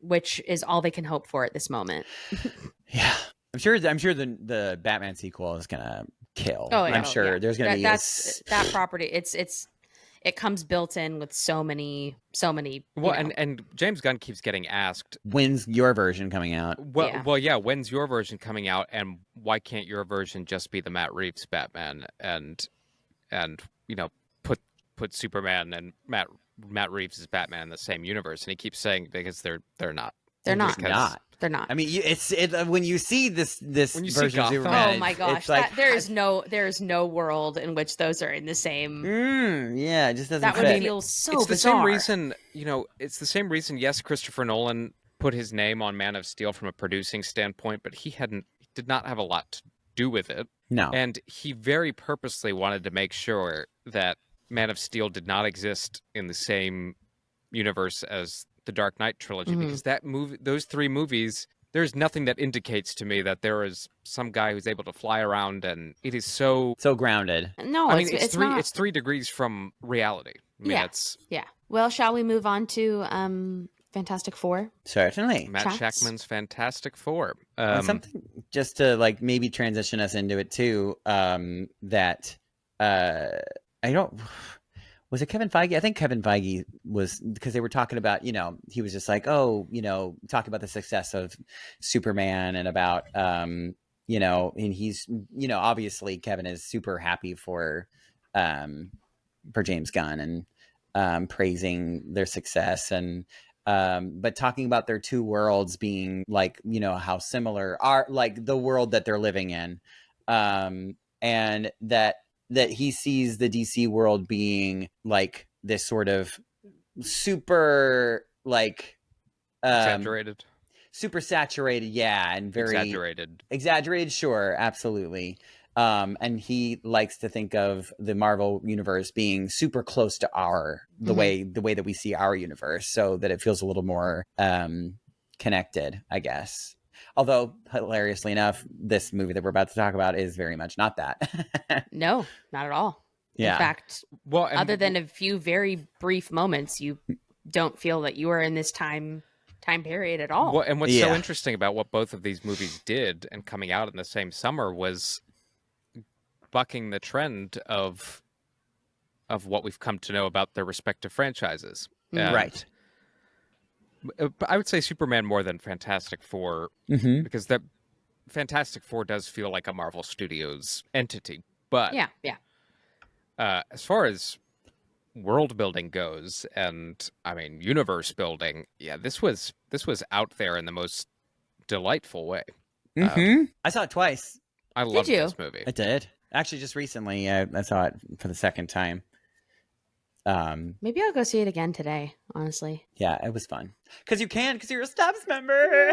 Which is all they can hope for at this moment. Yeah. I'm sure the Batman sequel is gonna kill. Oh, yeah. I'm sure there's gonna be that property. It comes built in with so many. Well, and James Gunn keeps getting asked, when's your version coming out? When's your version coming out, and why can't your version just be the Matt Reeves Batman and put Superman and Matt Reeves' Batman in the same universe? And he keeps saying because they're not. They're not. They're not. I mean, it's when you see this when you version see of Superman, oh my gosh, like, there is no world in which those are in the same. Yeah, it just doesn't. That fit. would feel so It's the bizarre. same reason. It's the same reason. Yes, Christopher Nolan put his name on Man of Steel from a producing standpoint, but he did not have a lot to do with it. No, and he very purposely wanted to make sure that Man of Steel did not exist in the same universe as the Dark Knight trilogy, because those 3 movies, there's nothing that indicates to me that there is some guy who's able to fly around, and it is so grounded. No, I mean, it's three. not. It's 3 degrees from reality. I mean, yeah. Well, shall we move on to Fantastic Four? Certainly, Matt Shakman's Fantastic Four. Something just to like maybe transition us into it too. That I don't. Was it Kevin Feige? I think Kevin Feige was, because they were talking about, he was just like, oh, talking about the success of Superman and about, and he's, obviously Kevin is super happy for James Gunn and praising their success and, but talking about their two worlds being like, how similar are like the world that they're living in. And that he sees the DC world being like this sort of super like super saturated, yeah, and very exaggerated, sure, absolutely. And he likes to think of the Marvel universe being super close to the way that we see our universe, so that it feels a little more connected, I guess. Although, hilariously enough, this movie that we're about to talk about is very much not that. No, not at all. Yeah. In fact, other than a few very brief moments, you don't feel that you are in this time period at all. And what's so interesting about what both of these movies did and coming out in the same summer was bucking the trend of what we've come to know about their respective franchises. Right. I would say Superman more than Fantastic Four, because that Fantastic Four does feel like a Marvel Studios entity. But yeah. As far as world building goes, and I mean universe building, this was out there in the most delightful way. I saw it twice. I loved this movie. I did. Actually, just recently, I saw it for the second time. Maybe I'll go see it again today, honestly. Yeah, it was fun. Because you're a Stubbs member.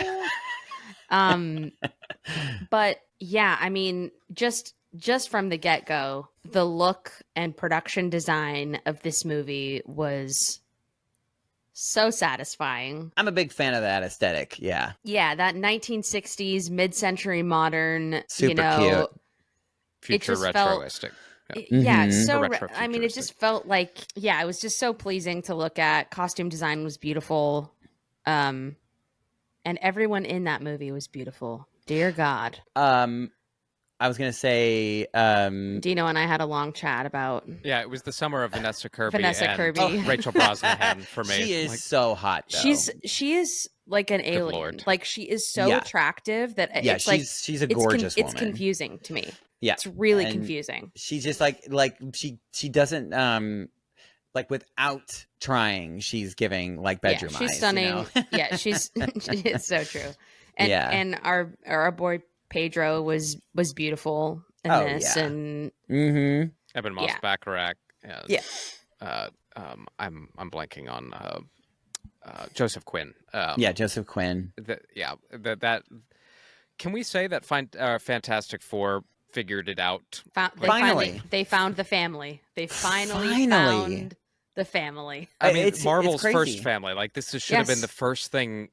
But yeah, I mean, just from the get-go, the look and production design of this movie was so satisfying. I'm a big fan of that aesthetic. Yeah. Yeah, that 1960s mid-century modern, super cute. Future retroistic. Yeah, so I mean, it just felt like, it was just so pleasing to look at. Costume design was beautiful, and everyone in that movie was beautiful. Dear God. I was gonna say, Dino and I had a long chat about. Yeah, it was the summer of Vanessa Kirby. And Rachel Brosnahan for me. She is so hot. Though. She is like an alien. Lord. Like she is so attractive that it's she's a gorgeous woman. It's confusing to me. Yeah, it's really confusing. She's just like she doesn't like without trying. She's giving like bedroom eyes. She's stunning. Yeah, she is so true. And our boy Pedro was beautiful in this, and Eben Moss-Baccarat. I'm blanking on Joseph Quinn. Joseph Quinn. That can we say that Fantastic Four figured it out? They found the family. They finally found the family. I mean, Marvel's first family. Like this should have been the first thing.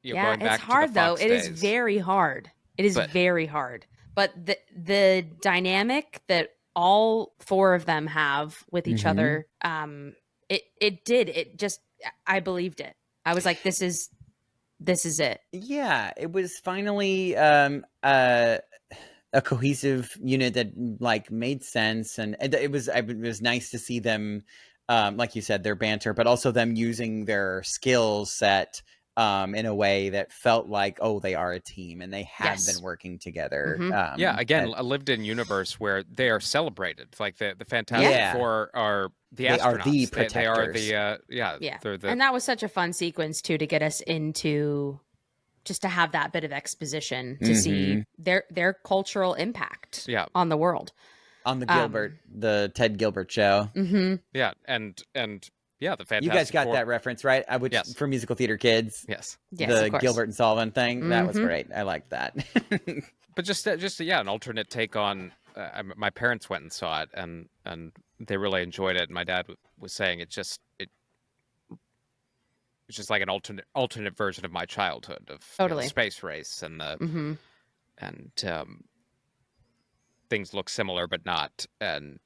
Going back it's hard to the Fox though. days. It is very hard. It is very hard. But the dynamic that all four of them have with each other, it just, I believed it. I was like, this is it. Yeah, it was finally a cohesive unit that like made sense, and it was nice to see them, like you said, their banter, but also them using their skill set in a way that felt like, they are a team and they have been working together. Again, a lived-in universe where they are celebrated. Like the Fantastic Four are the astronauts. They are the protectors. They are the and that was such a fun sequence too, to get us into, just to have that bit of exposition to see their cultural impact on the world. On the Ted Gilbert show. Yeah, and the Fantastic You guys got Four. That reference, right? For musical theater kids. Yes, the Gilbert and Sullivan thing. That was great. I liked that. But just an alternate take on. My parents went and saw it, and they really enjoyed it. And my dad was saying it's just like an alternate version of my childhood of the space race and the and things look similar but not. And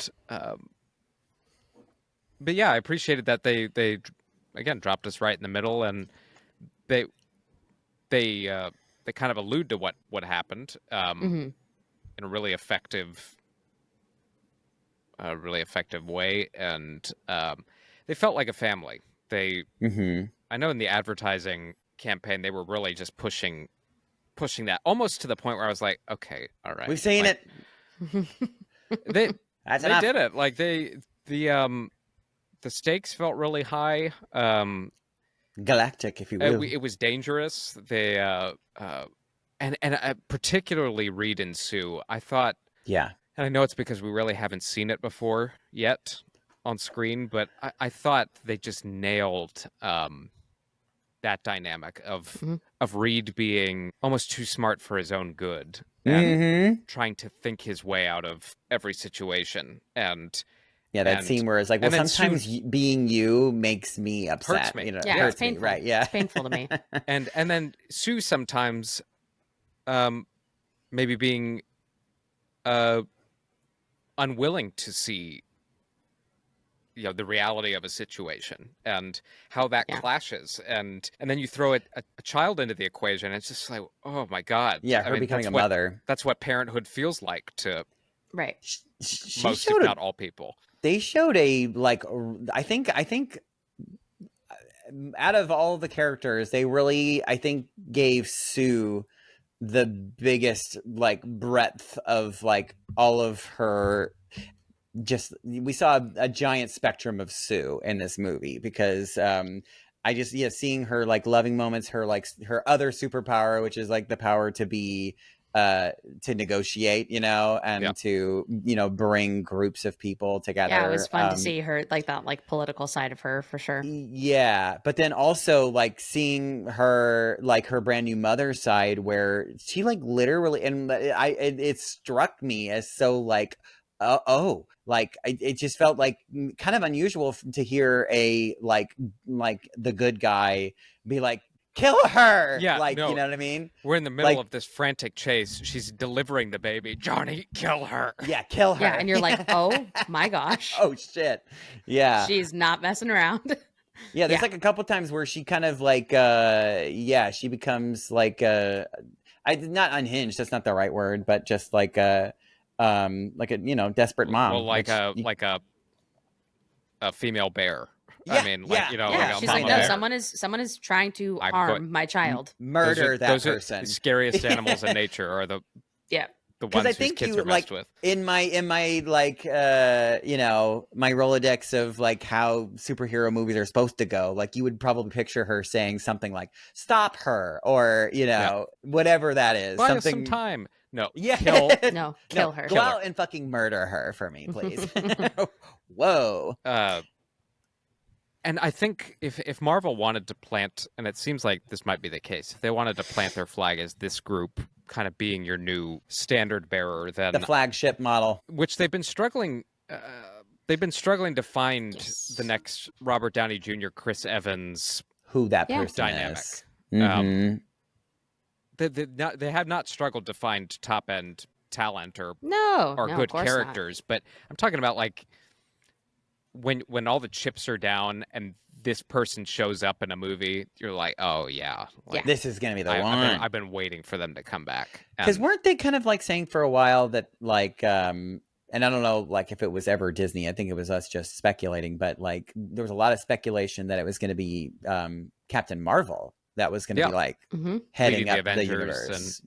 but I appreciated that they again dropped us right in the middle, and they kind of allude to what happened in a really effective a really effective way, and they felt like a family. They, I know in the advertising campaign, they were really just pushing that almost to the point where I was like, okay, all right, we've seen like, it. They did it. Like the stakes felt really high. Galactic, if you will. It was dangerous. They and particularly Reed and Sue. I thought, yeah, and I know it's because we really haven't seen it before yet on screen, but I thought they just nailed that dynamic of Reed being almost too smart for his own good and trying to think his way out of every situation. And that scene where it's like, well, sometimes being you makes me upset. Hurts me. You know, yeah, hurts it's painful. Me, right? Yeah, it's painful to me. and then Sue sometimes, maybe being unwilling to see, the reality of a situation and how that clashes, and then you throw a child into the equation, and it's just like, oh my god, her becoming a mother. That's what parenthood feels like to right. most, if not all, people. They showed I think out of all the characters, they really, I think, gave Sue the biggest breadth of all of her. Just, we saw a giant spectrum of Sue in this movie, because I just seeing her loving moments, her her other superpower, which is the power to be to negotiate, and to bring groups of people together. Yeah, it was fun to see her that political side of her, for sure. Yeah, but then also seeing her her brand new mother side, where she literally, and it struck me as so it just felt kind of unusual to hear a the good guy be kill her. Yeah, you know what I mean? We're in the middle of this frantic chase. She's delivering the baby. Johnny, kill her. Yeah, kill her. Yeah, and you're like, oh my gosh. Oh shit. Yeah. She's not messing around. Yeah, there's a couple times where she kind of she becomes not unhinged, that's not the right word, but just a desperate mom. Well, a female bear. Yeah, I mean, she's like, no, someone is trying to harm my child. Murder those person. Are the scariest animals in nature are the ones I whose think kids are messed with. In my my Rolodex of how superhero movies are supposed to go, you would probably picture her saying something like "stop her" or whatever that is. Buy something us some time. No. Yeah. Kill her. Go out and fucking murder her for me, please. Whoa. And I think if Marvel wanted to plant, and it seems like this might be the case, if they wanted to plant their flag as this group kind of being your new standard bearer, then the flagship model, which they've been struggling to find the next Robert Downey Jr., Chris Evans, who that person dynamic. is. They have not struggled to find top end talent or good characters, but I'm talking about when all the chips are down and this person shows up in a movie, you're like, oh yeah, this is gonna be the one. I've been waiting for them to come back. Because weren't they kind of saying for a while that and I don't know if it was ever Disney, I think it was us just speculating, but there was a lot of speculation that it was going to be Captain Marvel that was going to be heading up the universe.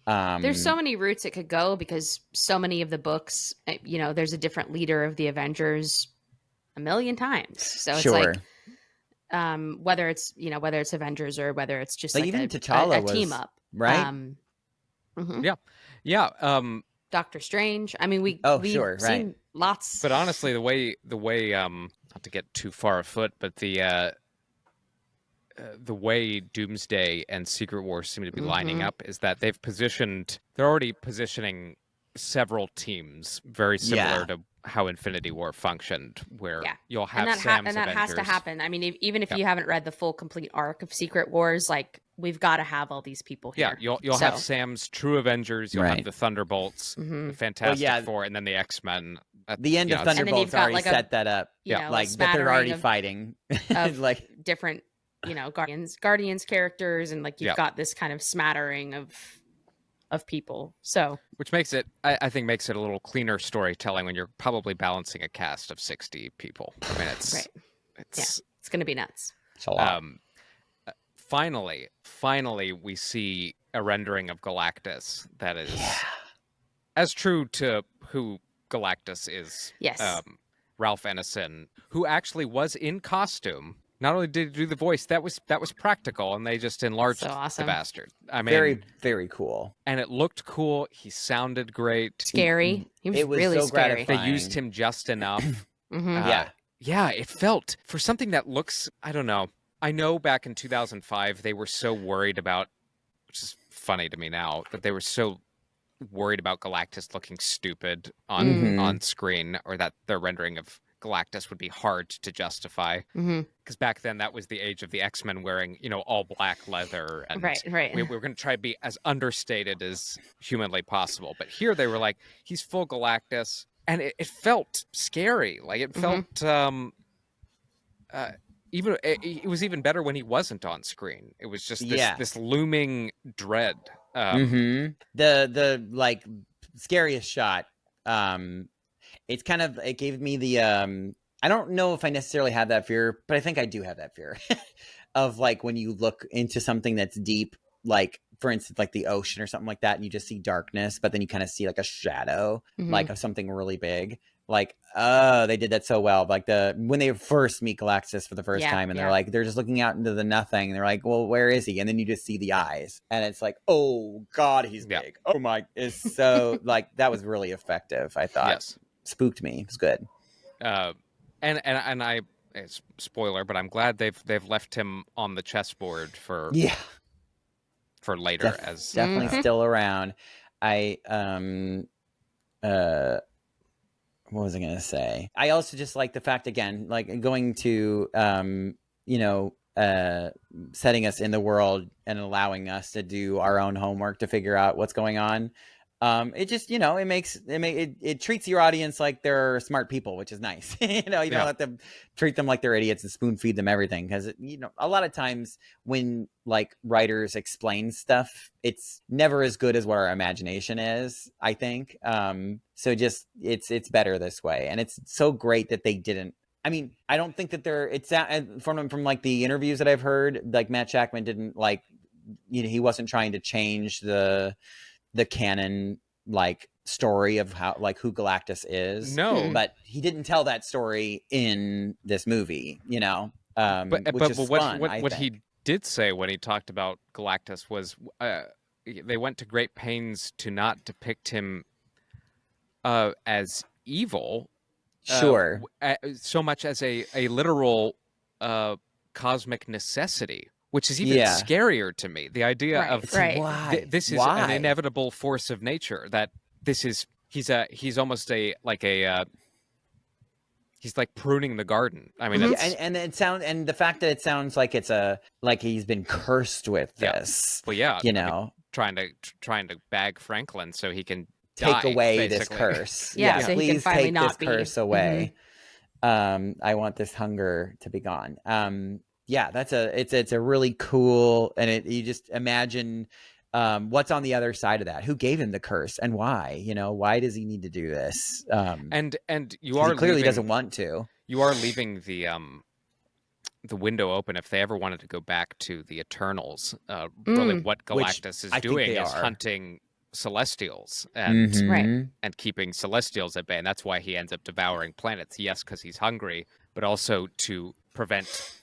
There's so many routes it could go, because so many of the books, there's a different leader of the Avengers a million times. So it's whether it's Avengers or whether it's just even T'Challa a team up, right? Doctor Strange. I mean, we've seen lots. But honestly, the way not to get too far afoot, but the way Doomsday and Secret Wars seem to be lining up is that they're already positioning several teams very similar to how Infinity War functioned, where you'll have Sam's and that Avengers. has to happen. I mean, even if you haven't read the full complete arc of Secret Wars, we've got to have all these people here. Yeah, you'll have Sam's True Avengers, you'll have the Thunderbolts, the Fantastic Four, and then the X-Men. The end of Thunderbolts already set that up. That they're already fighting. Different, Guardians characters, and you've got this kind of smattering of of people. So, which makes it, I think, makes it a little cleaner storytelling when you're probably balancing a cast of 60 people. I mean, it's it's going to be nuts. It's a lot. Finally, we see a rendering of Galactus that is as true to who Galactus is. Yes. Ralph Ineson, who actually was in costume. Not only did he do the voice, that was practical, and they just enlarged the bastard. I mean, very, very cool. And it looked cool. He sounded great. Scary. He was really so scary. gratifying. They used him just enough. Yeah, it felt, for something that looks, I don't know. I know back in 2005, they were so worried about, which is funny to me now, that they were so worried about Galactus looking stupid on screen, or that their rendering of Galactus would be hard to justify. Because back then, that was the age of the X-Men wearing, all black leather. And right. we were going to try to be as understated as humanly possible. But here they were like, he's full Galactus. And it felt scary. Like, it felt... it was even better when he wasn't on screen. It was just this looming dread. The like scariest shot. It gave me the I don't know if I necessarily have that fear, but I think I do have that fear of like when you look into something that's deep, like for instance, like the ocean or something like that, and you just see darkness, but then you kind of see like a shadow, like of something really big. Like, they did that so well. Like when they first meet Galactus for the first time, and they're just looking out into the nothing. And they're like, well, where is he? And then you just see the eyes, and it's like, oh God, he's big. Oh my, it's so like, that was really effective. I thought. Yes. Spooked me. It was good. And I, it's spoiler, but I'm glad they've left him on the chessboard for later as definitely still around. What was I going to say? I also just like the fact, again, like going to, setting us in the world and allowing us to do our own homework to figure out what's going on. It just, it treats your audience like they're smart people, which is nice. You don't have to treat them like they're idiots and spoon feed them everything. Because, a lot of times when like writers explain stuff, it's never as good as what our imagination is, I think. So just, it's better this way. And it's so great that they didn't. I mean, I don't think that from like the interviews that I've heard, like Matt Jackman didn't like, he wasn't trying to change the canon like story of how like who Galactus is. No, but he didn't tell that story in this movie. But which is fun, what he did say when he talked about Galactus was they went to great pains to not depict him as evil. Sure. So much as a literal cosmic necessity. Which is even scarier to me. The idea of this is an inevitable force of nature. That this is he's almost he's like pruning the garden. I mean, and the fact that it sounds like it's like he's been cursed with this. Well, yeah, I mean, trying to bag Franklin so he can take away basically. this curse. So please he can finally take not this curse away. I want this hunger to be gone. It's a really cool, and you just imagine what's on the other side of that. Who gave him the curse and why? Why does he need to do this? And he clearly doesn't want to. You are leaving the window open if they ever wanted to go back to the Eternals. Really, what Galactus is doing is hunting Celestials and and keeping Celestials at bay, and that's why he ends up devouring planets. Yes, because he's hungry, but also to prevent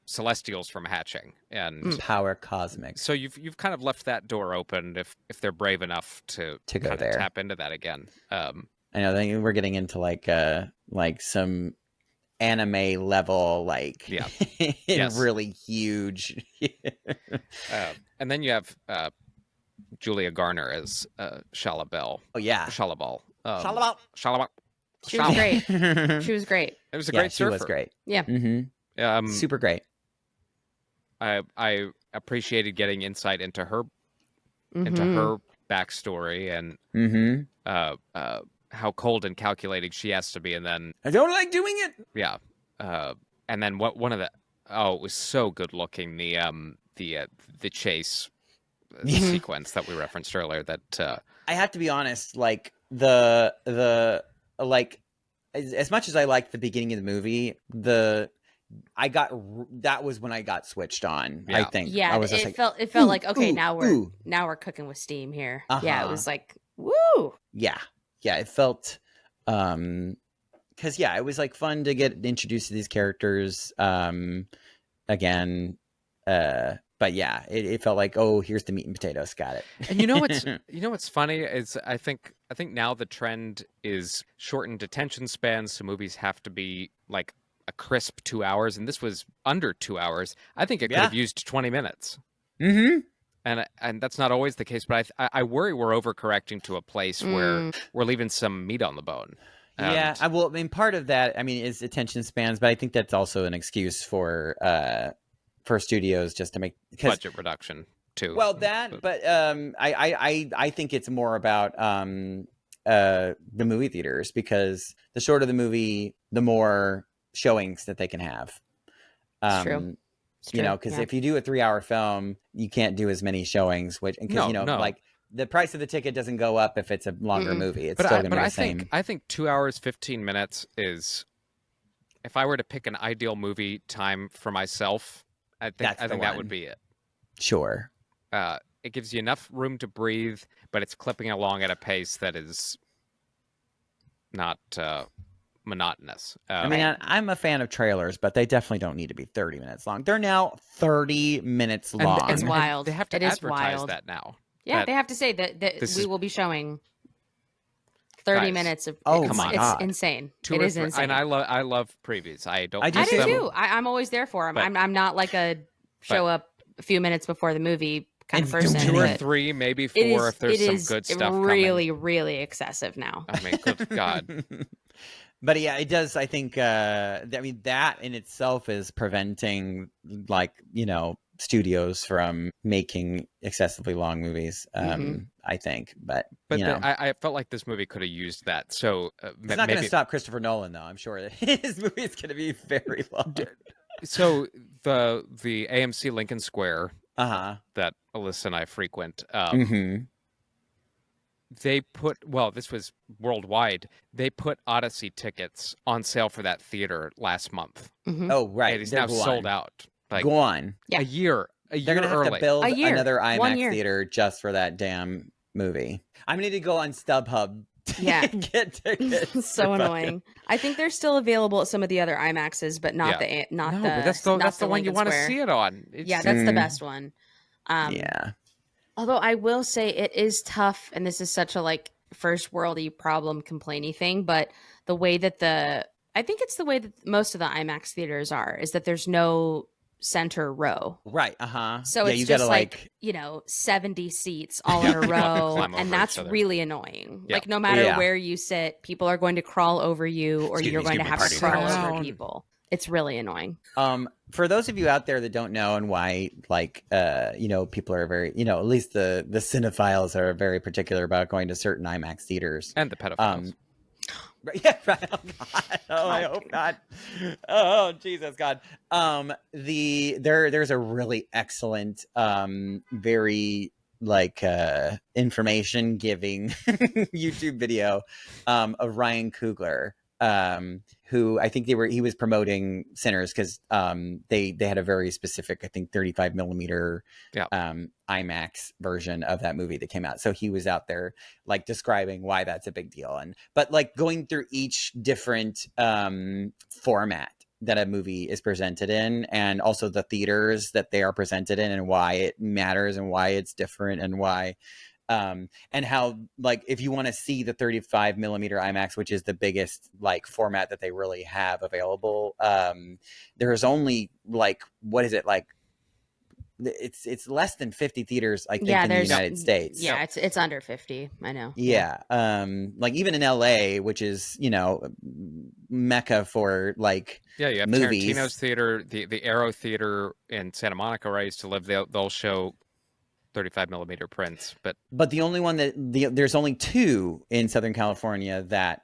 Celestials from hatching and power cosmic. So you've kind of left that door open if they're brave enough to go there, tap into that again. I know. I think we're getting into like some anime level, like really huge. And then you have Julia Garner as Shalabel. Oh yeah, Shalabal. Shalabal. She was great. She was great. It was a great surfer. She was great. Yeah. Super great. I appreciated getting insight into her backstory and how cold and calculating she has to be, and then I don't like doing it. Yeah, and then it was so good looking, the chase sequence that we referenced earlier. That I have to be honest, like the like as much as I liked the beginning of the movie, that was when I got switched on. I think. Yeah, I was just it felt like okay, now we're cooking with steam here. Yeah, it was like woo. Yeah, it felt because it was like fun to get introduced to these characters again. But yeah, it felt like, oh, here's the meat and potatoes. Got it. And what's funny is I think now the trend is shortened attention spans, so movies have to be like a crisp 2 hours, and this was under 2 hours. I think it could have used 20 minutes. Mm-hmm. And that's not always the case, but I worry we're overcorrecting to a place where we're leaving some meat on the bone. Yeah, I mean, part of that, I mean, is attention spans, but I think that's also an excuse for studios just to make budget reduction too. Well, but I think it's more about the movie theaters, because the shorter the movie, the more showings that they can have. It's true. Because if you do a 3-hour film, you can't do as many showings, because like the price of the ticket doesn't go up if it's a longer movie. It's still going to be the same. I think 2 hours 15 minutes is, if I were to pick an ideal movie time for myself, I think that would be it. Sure. It gives you enough room to breathe, but it's clipping along at a pace that is not monotonous. I mean, I'm a fan of trailers, but they definitely don't need to be 30 minutes long. They're now 30 minutes long. It's wild. They have to advertise that now. Yeah, they have to say that we will be showing 30 minutes of. Come on, it's insane. It is insane. And I love previews. I do too. I'm always there for them. I'm not like a show up a few minutes before the movie kind of person. 2 or 3, maybe 4 if there's some good stuff really, coming. really excessive now. I mean, good God. But yeah, it does. I think. I mean, that in itself is preventing, studios from making excessively long movies. I think, but I felt like this movie could have used that. So it's not going to stop Christopher Nolan, though. I'm sure that his movie is going to be very long. So the AMC Lincoln Square that Alyssa and I frequent. They put, this was worldwide. They put Odyssey tickets on sale for that theater last month. Oh, right. It is now sold out. Like, go on. A year They're going to have early. to build another IMAX theater just for that damn movie. I'm going to need to go on StubHub to get tickets. So annoying. I think they're still available at some of the other IMAXs, but not the that's the one you want to see it on. That's the best one. Although I will say it is tough, and this is such a first worldy problem complainy thing, but the way that I think it's the way that most of the IMAX theaters is that there's no center row. Right. So it's just 70 seats all in a row, and that's really annoying. Yeah. No matter where you sit, people are going to crawl over you, or you're going to have to crawl over people. It's really annoying. For those of you out there that don't know, and why, people are very, at least the cinephiles are very particular about going to certain IMAX theaters. And the pedophiles. Yeah, right. Oh, God. Oh, I hope not. Oh, Jesus, God. There's a really excellent, very information giving YouTube video of Ryan Coogler, who I think he was promoting Sinners because they had a very specific, I think 35 millimeter IMAX version of that movie that came out. So he was out there describing why that's a big deal, but going through each different format that a movie is presented in, and also the theaters that they are presented in, and why it matters and why it's different, and why and how if you want to see the 35 millimeter IMAX, which is the biggest format that they really have available, there's only what is it it's less than 50 theaters I think in the United States. Yeah, it's under 50. I know. Yeah. Even in LA, which is mecca for you have movies. Tarantino's theater, the Arrow Theater in Santa Monica where I used to live. They'll show 35 millimeter prints, but the only one there's only 2 in Southern California that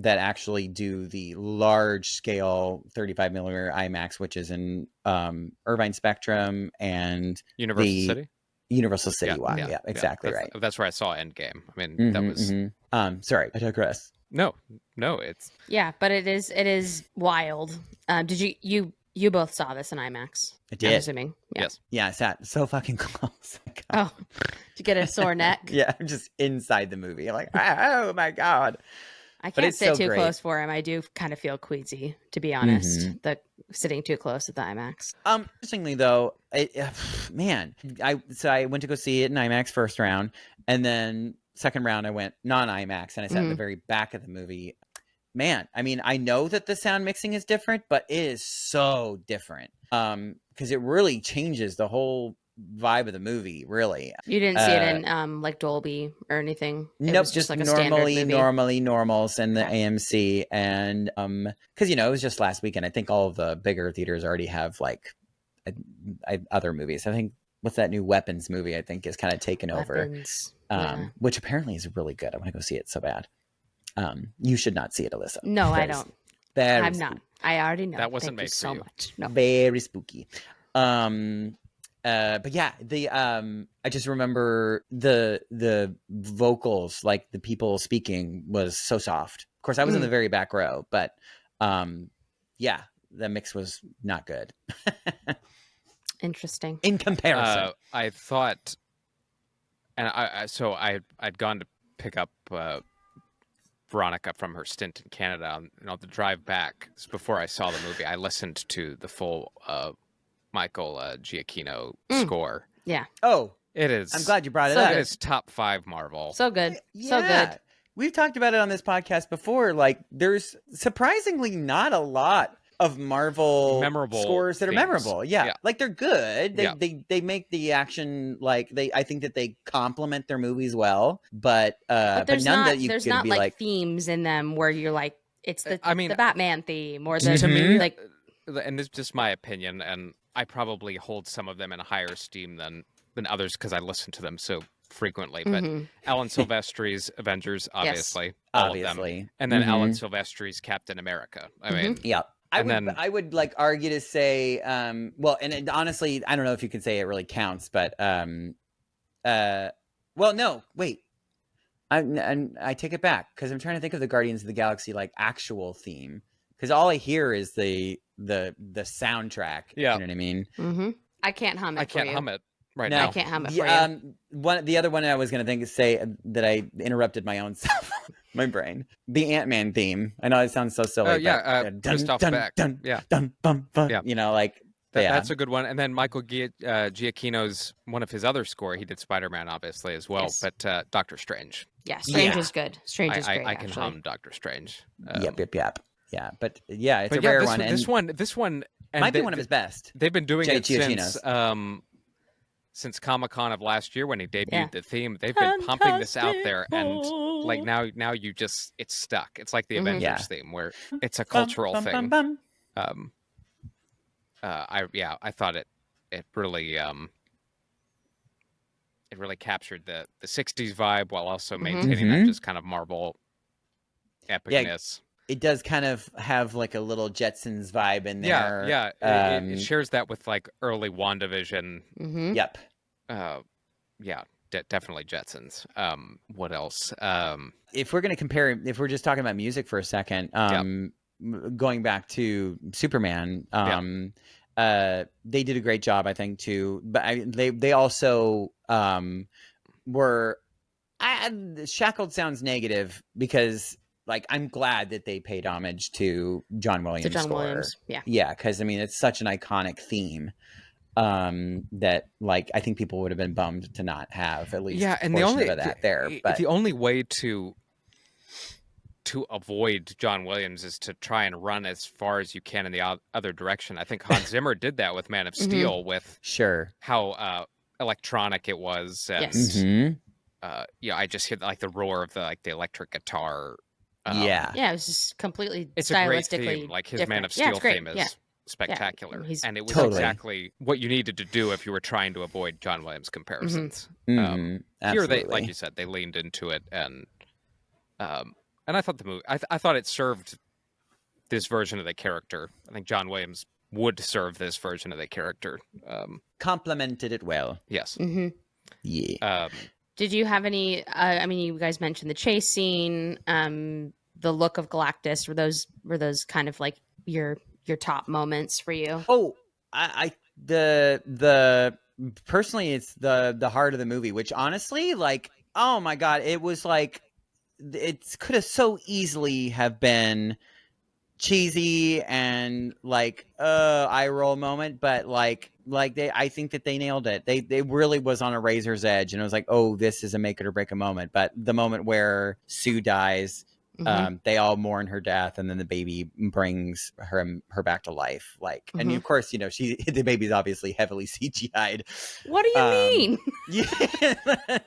actually do the large scale 35 millimeter IMAX, which is in Irvine Spectrum and Universal City. Universal City Walk. Yeah, exactly right. That's where I saw Endgame. I mean, that was. Sorry, I digress. No, it's. Yeah, but it is wild. Did you both saw this in IMAX? I did. I'm assuming. Yeah. Yes. Yeah, I sat so fucking close. Oh, did you get a sore neck? Yeah, I'm just inside the movie. I'm like, oh my God. I But can't it's sit so too great. close for him. I do kind of feel queasy, to be honest. The sitting too close at the IMAX. Interestingly though, man, I went to go see it in IMAX first round, and then second round I went non-IMAX, and I sat in the very back of the movie. Man, I mean, I know that the sound mixing is different, but it is so different because it really changes the whole vibe of the movie. Really, You didn't see it in like Dolby or anything. It nope, was just like a normally standard movie. normals and the AMC, and because it was just last weekend. I think all of the bigger theaters already have like other movies. I think what's that new Weapons movie? I think is kind of taken over, which apparently is really good. I want to go see it so bad. You should not see it, Alyssa. No, I don't. I'm Spooky. not. I already know. That wasn't Thank made you for so you. much. No. Very spooky. But yeah, I just remember the vocals, like the people speaking, was so soft. Of course, I was in the very back row, but yeah, the mix was not good. Interesting. In comparison. I thought, and I'd gone to pick up Veronica from her stint in Canada. On the drive back before I saw the movie, I listened to the full Michael Giacchino score. Yeah. Oh, it is. I'm glad you brought it So up. It is top 5 Marvel. So good. Yeah. So good. We've talked about it on this podcast before. Like, there's surprisingly not a lot of Marvel memorable scores that are themes. memorable. Yeah. Like they're good. Yeah. They make the action I think that they complement their movies well, but there's none not that you there's could not be like themes in them where you're like it's the Batman theme or the to me, like. And this is just my opinion, and I probably hold some of them in a higher esteem than others because I listen to them so frequently. But Alan Silvestri's Avengers, obviously, all of them, and then Alan Silvestri's Captain America. I mean, yeah. I would like argue to say, honestly, I don't know if you can say it really counts, but no, wait. I take it back because I'm trying to think of the Guardians of the Galaxy like actual theme, because all I hear is the soundtrack. Yeah. You know what I mean? Mm-hmm. I can't hum it. I can't hum it right now. now. I can't hum it for you. The other one I was going to say that I interrupted my own self, my brain. The Ant-Man theme. I know it sounds so silly. Christoph Beck. Yeah. You know, like that's a good one. And then Michael Giacchino's one of his other score. He did Spider-Man, obviously, as well. Yes. But Doctor Strange. Yeah, Strange is good. Strange is great. I can hum Doctor Strange. Yep. Yeah, but yeah, it's a rare one. This one might be one of his best. They've been doing it since Comic-Con of last year when he debuted the theme. They've been pumping this out there, and like now you just it's stuck. It's like the Avengers theme where it's a cultural thing. I thought it really captured the 60s vibe while also maintaining that just kind of Marvel epicness. It does kind of have like a little Jetsons vibe in there. Yeah. It shares that with like early WandaVision. Yep. Definitely Jetsons. What else? If we're going to compare, if we're just talking about music for a second, going back to Superman, they did a great job, I think, too. But they also were. Shackled sounds negative because. Like, I'm glad that they paid homage to John Williams' score. Williams, yeah. Yeah, because, I mean, it's such an iconic theme that, like, I think people would have been bummed to not have at least and a portion of that there. But the only way to avoid John Williams is to try and run as far as you can in the other direction. I think Hans Zimmer did that with Man of Steel with how electronic it was. And, I just hear, like, the roar of the electric guitar. It was just completely it's stylistically a great theme. Like his different. Man of Steel theme is spectacular, and it was exactly what you needed to do if you were trying to avoid John Williams comparisons. Here, they, like you said, they leaned into it, and I thought the movie, I thought it served this version of the character. I think John Williams would serve this version of the character. Complemented it well. Yes. Yeah. Did you have any? I mean, you guys mentioned the chase scene, the look of Galactus. Were those kind of like your top moments for you? Oh, the personally, it's the heart of the movie, which honestly, like, oh my god, it was like it could have so easily have been cheesy and like eye roll moment, but like I think that they nailed it. They really was on a razor's edge, and it was like, oh, this is a make it or break a moment. But the moment where Sue dies, they all mourn her death, and then the baby brings her back to life. Like, and of course, you know, the baby's obviously heavily CGI'd. What do you mean? Yeah,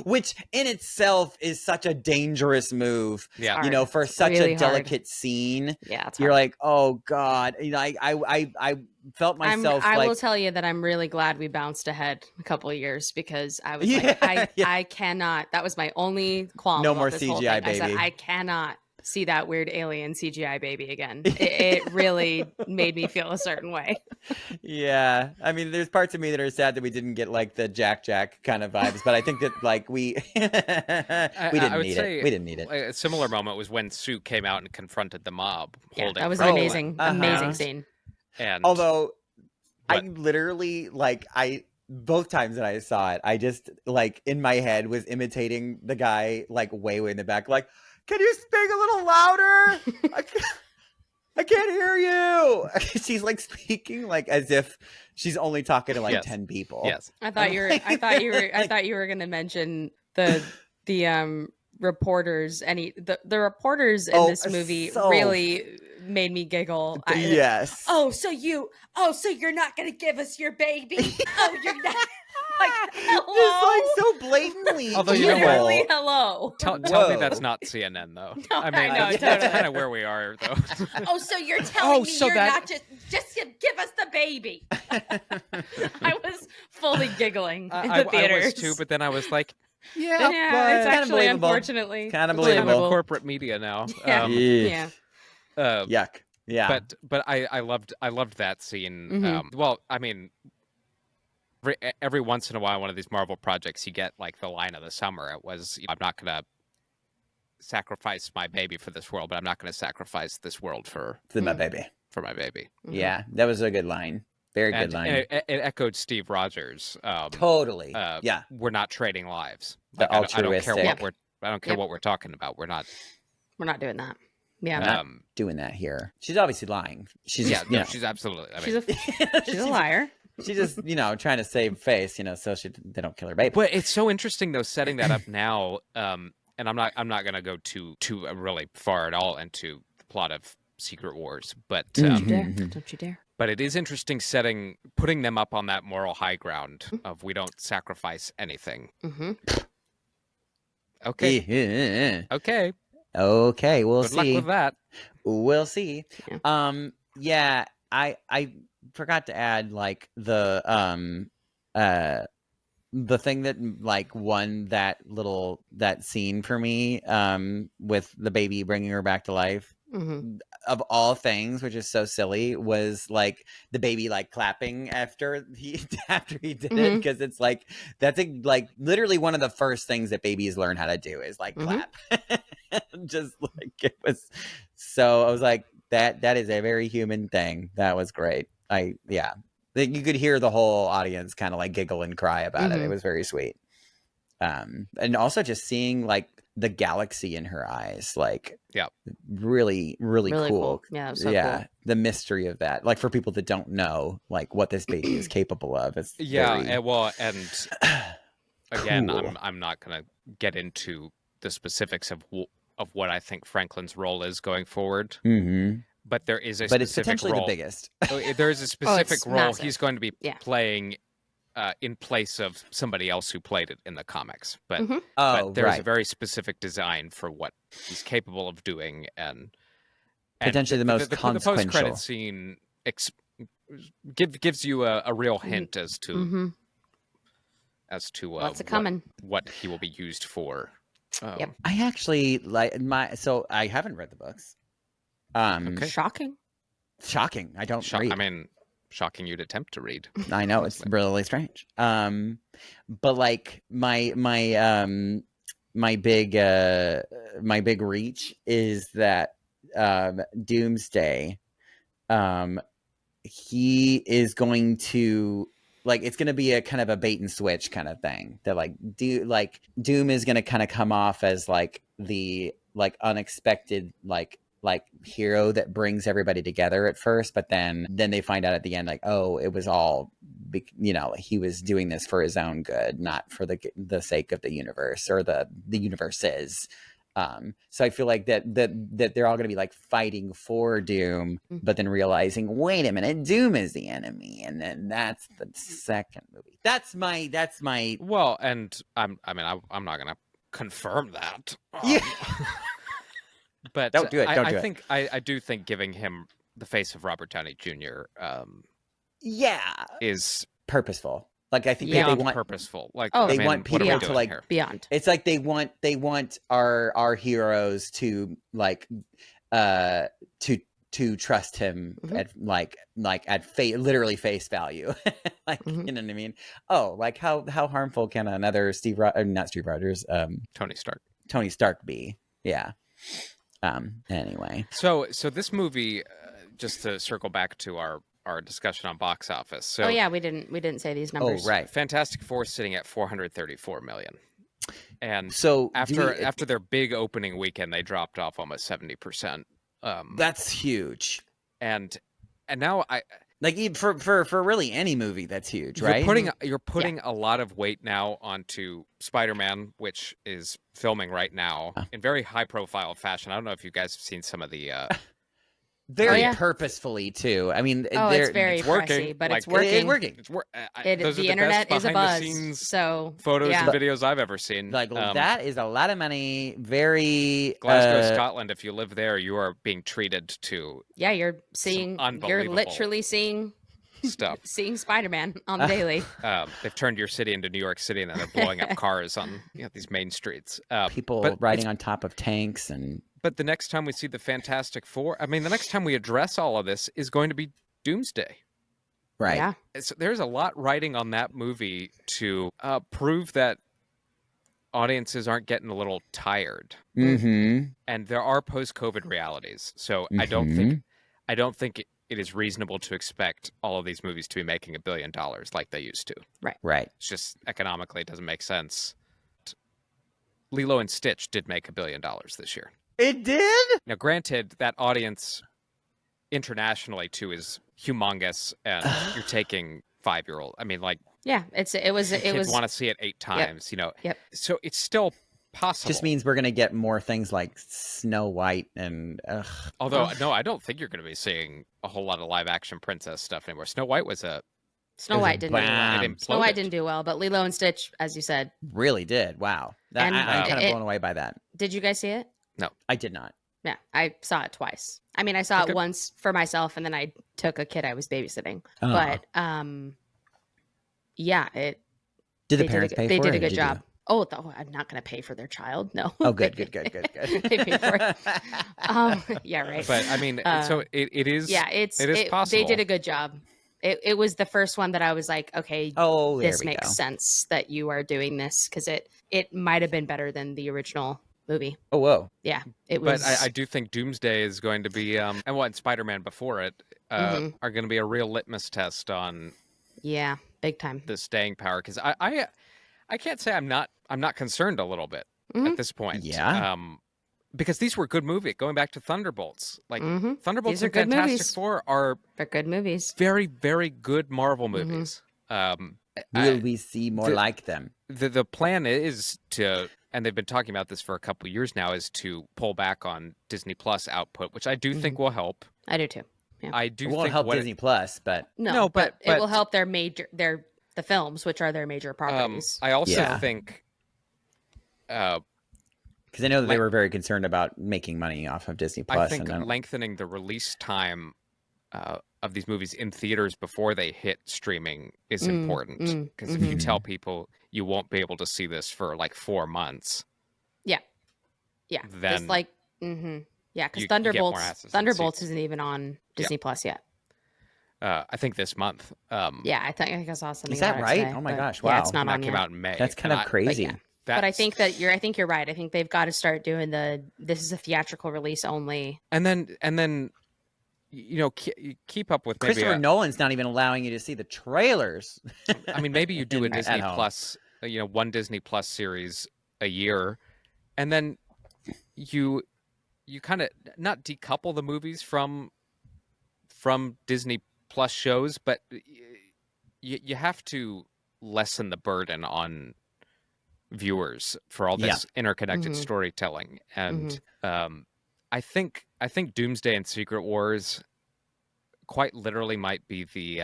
which in itself is such a dangerous move. Yeah, you know, for It's such really a delicate scene. Yeah, it's you're hard. like, oh god. You know, I felt myself. I like, will tell you that I'm really glad we bounced ahead a couple of years, because I was Yeah, like, yeah. I cannot. That was my only qualm. No about more this whole CGI thing. I said, baby. I cannot see that weird alien CGI baby again. It really made me feel a certain way. Yeah, I mean, there's parts of me that are sad that we didn't get like the Jack kind of vibes, but I think that like we didn't need it. We didn't need it. A similar moment was when Sue came out and confronted the mob. Yeah, holding that was an Franklin. amazing scene. And Although I What? literally both times that I saw it, I just like in my head was imitating the guy like way in the back, like, can you speak a little louder? I can't hear you. She's like speaking like as if she's only talking to like Yes. 10 people. yes, I thought you were going to mention the reporters. The reporters in this movie really made me giggle. Yes. So you're not going to give us your baby? Oh, you're not. Like, hello? Just like so blatantly. Although, you know what? Literally, hello. tell me Whoa. that's not CNN though. No, I mean, I know, that's totally. kind of where we are though. Oh, so you're telling me so you're that- not just give us the baby? I was fully giggling in I the theaters. was too, but then I was like, yeah, but it's kinda actually believable. unfortunately Kinda I'm believable. in corporate media now. Yeah. Yeah. Yuck. Yeah. But I loved that scene. Mhm. Well, I mean, every once in a while, one of these Marvel projects, you get like the line of the summer. It was, I'm not gonna sacrifice my baby for this world, but I'm not gonna sacrifice this world for my baby. my baby. Yeah, that was a good line. Very good line. And it echoed Steve Rogers. Totally. Yeah. We're not trading lives. The Like, I don't care altruistic. I don't care what we're talking about. We're not doing that. Yeah. We're not doing that here. She's obviously lying. She's yeah, just, no, you know, she's absolutely. I She's mean, she's a liar. she's just, you know, trying to save face, you know, so they don't kill her baby. but it's so interesting though, setting that up now. And I'm not going to go too really far at all into the plot of Secret Wars, but Don't you dare. but it is interesting putting them up on that moral high ground of we don't sacrifice anything. Mm-hmm. Okay, okay. Okay, we'll Good see. luck with that. We'll see. Yeah. Yeah, I forgot to add like the thing that like won that scene for me with the baby bringing her back to life. Mm-hmm. Of all things, which is so silly, was like the baby like clapping after he did it, because it's like that's like literally one of the first things that babies learn how to do is like clap. Just like it was, so I was like that is a very human thing. That was great. You could hear the whole audience kind of like giggle and cry about it. It was very sweet. And also just seeing like the galaxy in her eyes, like really cool. Yeah, that was so cool. The mystery of that, like for people that don't know like what this baby is capable of. It's and again, cool. I'm not gonna get into the specifics of what I think Franklin's role is going forward. But there is a but it's specific potentially role. the biggest. There is a specific role massive. he's going to be playing in place of somebody else who played it in the comics. But, but there's a very specific design for what he's capable of doing, and potentially the most consequential. The post-credit scene gives you a real hint as to Lots of coming. what he will be used for. Yep. I actually I haven't read the books. Okay. Shocking. Shocking. I don't read. I mean, shocking you'd attempt to read. I know, it's really strange. But like my big reach is that Doomsday, he is going to, like, it's going to be a kind of a bait and switch kind of thing, that like Doom is going to kind of come off as like the unexpected like hero that brings everybody together at first, but then they find out at the end, like, oh, it was all, he was doing this for his own good, not for the sake of the universe or the universes. So I feel like that they're all going to be like fighting for Doom, but then realizing, wait a minute, Doom is the enemy, and then that's the second movie. That's my. Well, and I'm not going to confirm that. Yeah. But don't do it. I do think giving him the face of Robert Downey Jr. Is purposeful. Like, I think they want purposeful. Like, they want people to like here? Beyond. It's like they want our heroes to like to trust him at literally face value. Like, you know what I mean? Oh, like how harmful can another Tony Stark be? Yeah. Anyway. So this movie, just to circle back to our discussion on box office. So we didn't say these numbers. Oh, right. Fantastic Four sitting at $434 million. And so after their big opening weekend, they dropped off almost 70%. That's huge. And now for really any movie, that's huge, right? You're putting a lot of weight now onto Spider-Man, which is filming right now in very high profile fashion. I don't know if you guys have seen some of the very purposefully too. I mean, it's very pressy, but it's working. It's working. The internet is a buzz. So photos and videos I've ever seen. Like, that is a lot of money. Very Glasgow, Scotland. If you live there, you are being treated to. Yeah, you're literally seeing stuff. Seeing Spider-Man on the daily. They've turned your city into New York City, and then they're blowing up cars on these main streets. People riding on top of tanks and. But the next time we see the Fantastic Four, I mean, the next time we address all of this is going to be Doomsday. Right. Yeah. So there's a lot riding on that movie to prove that audiences aren't getting a little tired. Mm-hmm. And there are post-COVID realities. So I don't think it is reasonable to expect all of these movies to be making $1 billion like they used to. Right. It's just economically it doesn't make sense. Lilo and Stitch did make $1 billion this year. It did? Now, granted, that audience internationally too is humongous, and you're taking 5-year-old. I mean, like, yeah, it was want to see it 8 times, Yep. So it's still possible. Just means we're gonna get more things like Snow White and. Although, no, I don't think you're going to be seeing a whole lot of live action princess stuff anymore. Snow White didn't do well. Snow White didn't do well, but Lilo and Stitch, as you said, really did. Wow, I'm kind of blown away by that. Did you guys see it? No, I did not. Yeah, I saw it twice. I mean, I saw it once for myself, and then I took a kid I was babysitting. Oh. But yeah, it. Did the parents pay for it? They did a good job. Oh, I'm not going to pay for their child. No. Oh, good. They pay for it. Yeah, right. But I mean, so it is. Yeah, it is possible. They did a good job. It was the first one that I was like, okay, this makes sense that you are doing this, because it might have been better than the original movie. Oh, whoa. Yeah, it was. But I do think Doomsday is going to be, and Spider-Man before it are going to be a real litmus test on. Yeah, big time. The staying power, because I can't say I'm not concerned a little bit at this point. Yeah. Because these were good movies. Going back to Thunderbolts, like Thunderbolts and good Fantastic movies. Four they're good movies. Very, very good Marvel movies. Will we see more like them? The plan is to, and they've been talking about this for a couple of years now, is to pull back on Disney Plus output, which I do think will help. I do too. Yeah. I do. It won't help Disney Plus, but no, but it will help the films, which are their major properties. I also think, because I know that they were very concerned about making money off of Disney Plus. I think lengthening the release time of these movies in theaters before they hit streaming is important, because if you tell people you won't be able to see this for like 4 months, yeah, then just like yeah, because Thunderbolts isn't even on Disney Plus yet. I think this month. Yeah, I think I saw something. Is that about it right? today, Oh my but gosh! Yeah, Wow, it's not and that on came yet. out in May. That's kind of crazy. But I think you're right. I think they've got to start doing this is a theatrical release only. And then keep up with maybe Christopher Nolan's not even allowing you to see the trailers. I mean, maybe you do a Disney home. Plus, one Disney Plus series a year, and then you kind of not decouple the movies from Disney Plus shows, but you have to lessen the burden on viewers for all this interconnected storytelling. And I think Doomsday and Secret Wars quite literally might be the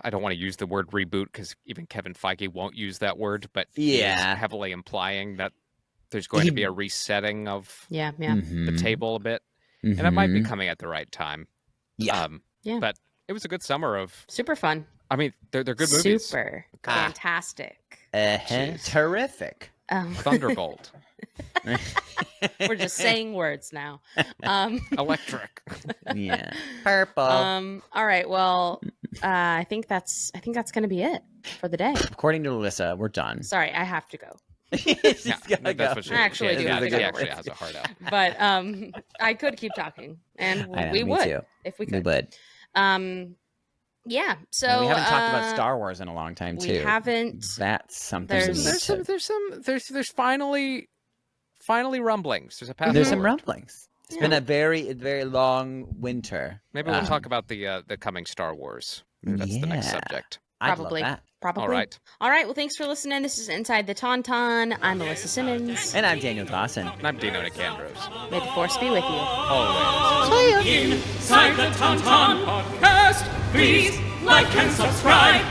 I don't want to use the word reboot because even Kevin Feige won't use that word, but he is heavily implying that there's going to be a resetting of the table a bit, and it might be coming at the right time. But it was a good summer of super fun. I mean, they're good movies. Super fantastic. Terrific. Thunderbolt. We're just saying words now. Electric. Yeah. Purple. All right. Well, I think that's going to be it for the day. According to Alyssa, we're done. Sorry, I have to go. That's what she I actually do have to she go. actually has a heart out. But I could keep talking, and we me would too. if we could. We would. Yeah. So we haven't talked about Star Wars in a long time too. We haven't. That's something. There's finally rumblings. There's some rumblings. It's been a very long winter. Maybe we'll talk about the coming Star Wars. Maybe that's the next subject. Probably. Probably. All right. Well, thanks for listening. This is Inside the Tauntaun. I'm Alyssa Simmons. And I'm Daniel Dawson. And I'm Dino Nicandros. May the force be with you. Always. Inside the Tauntaun podcast. Please like and subscribe.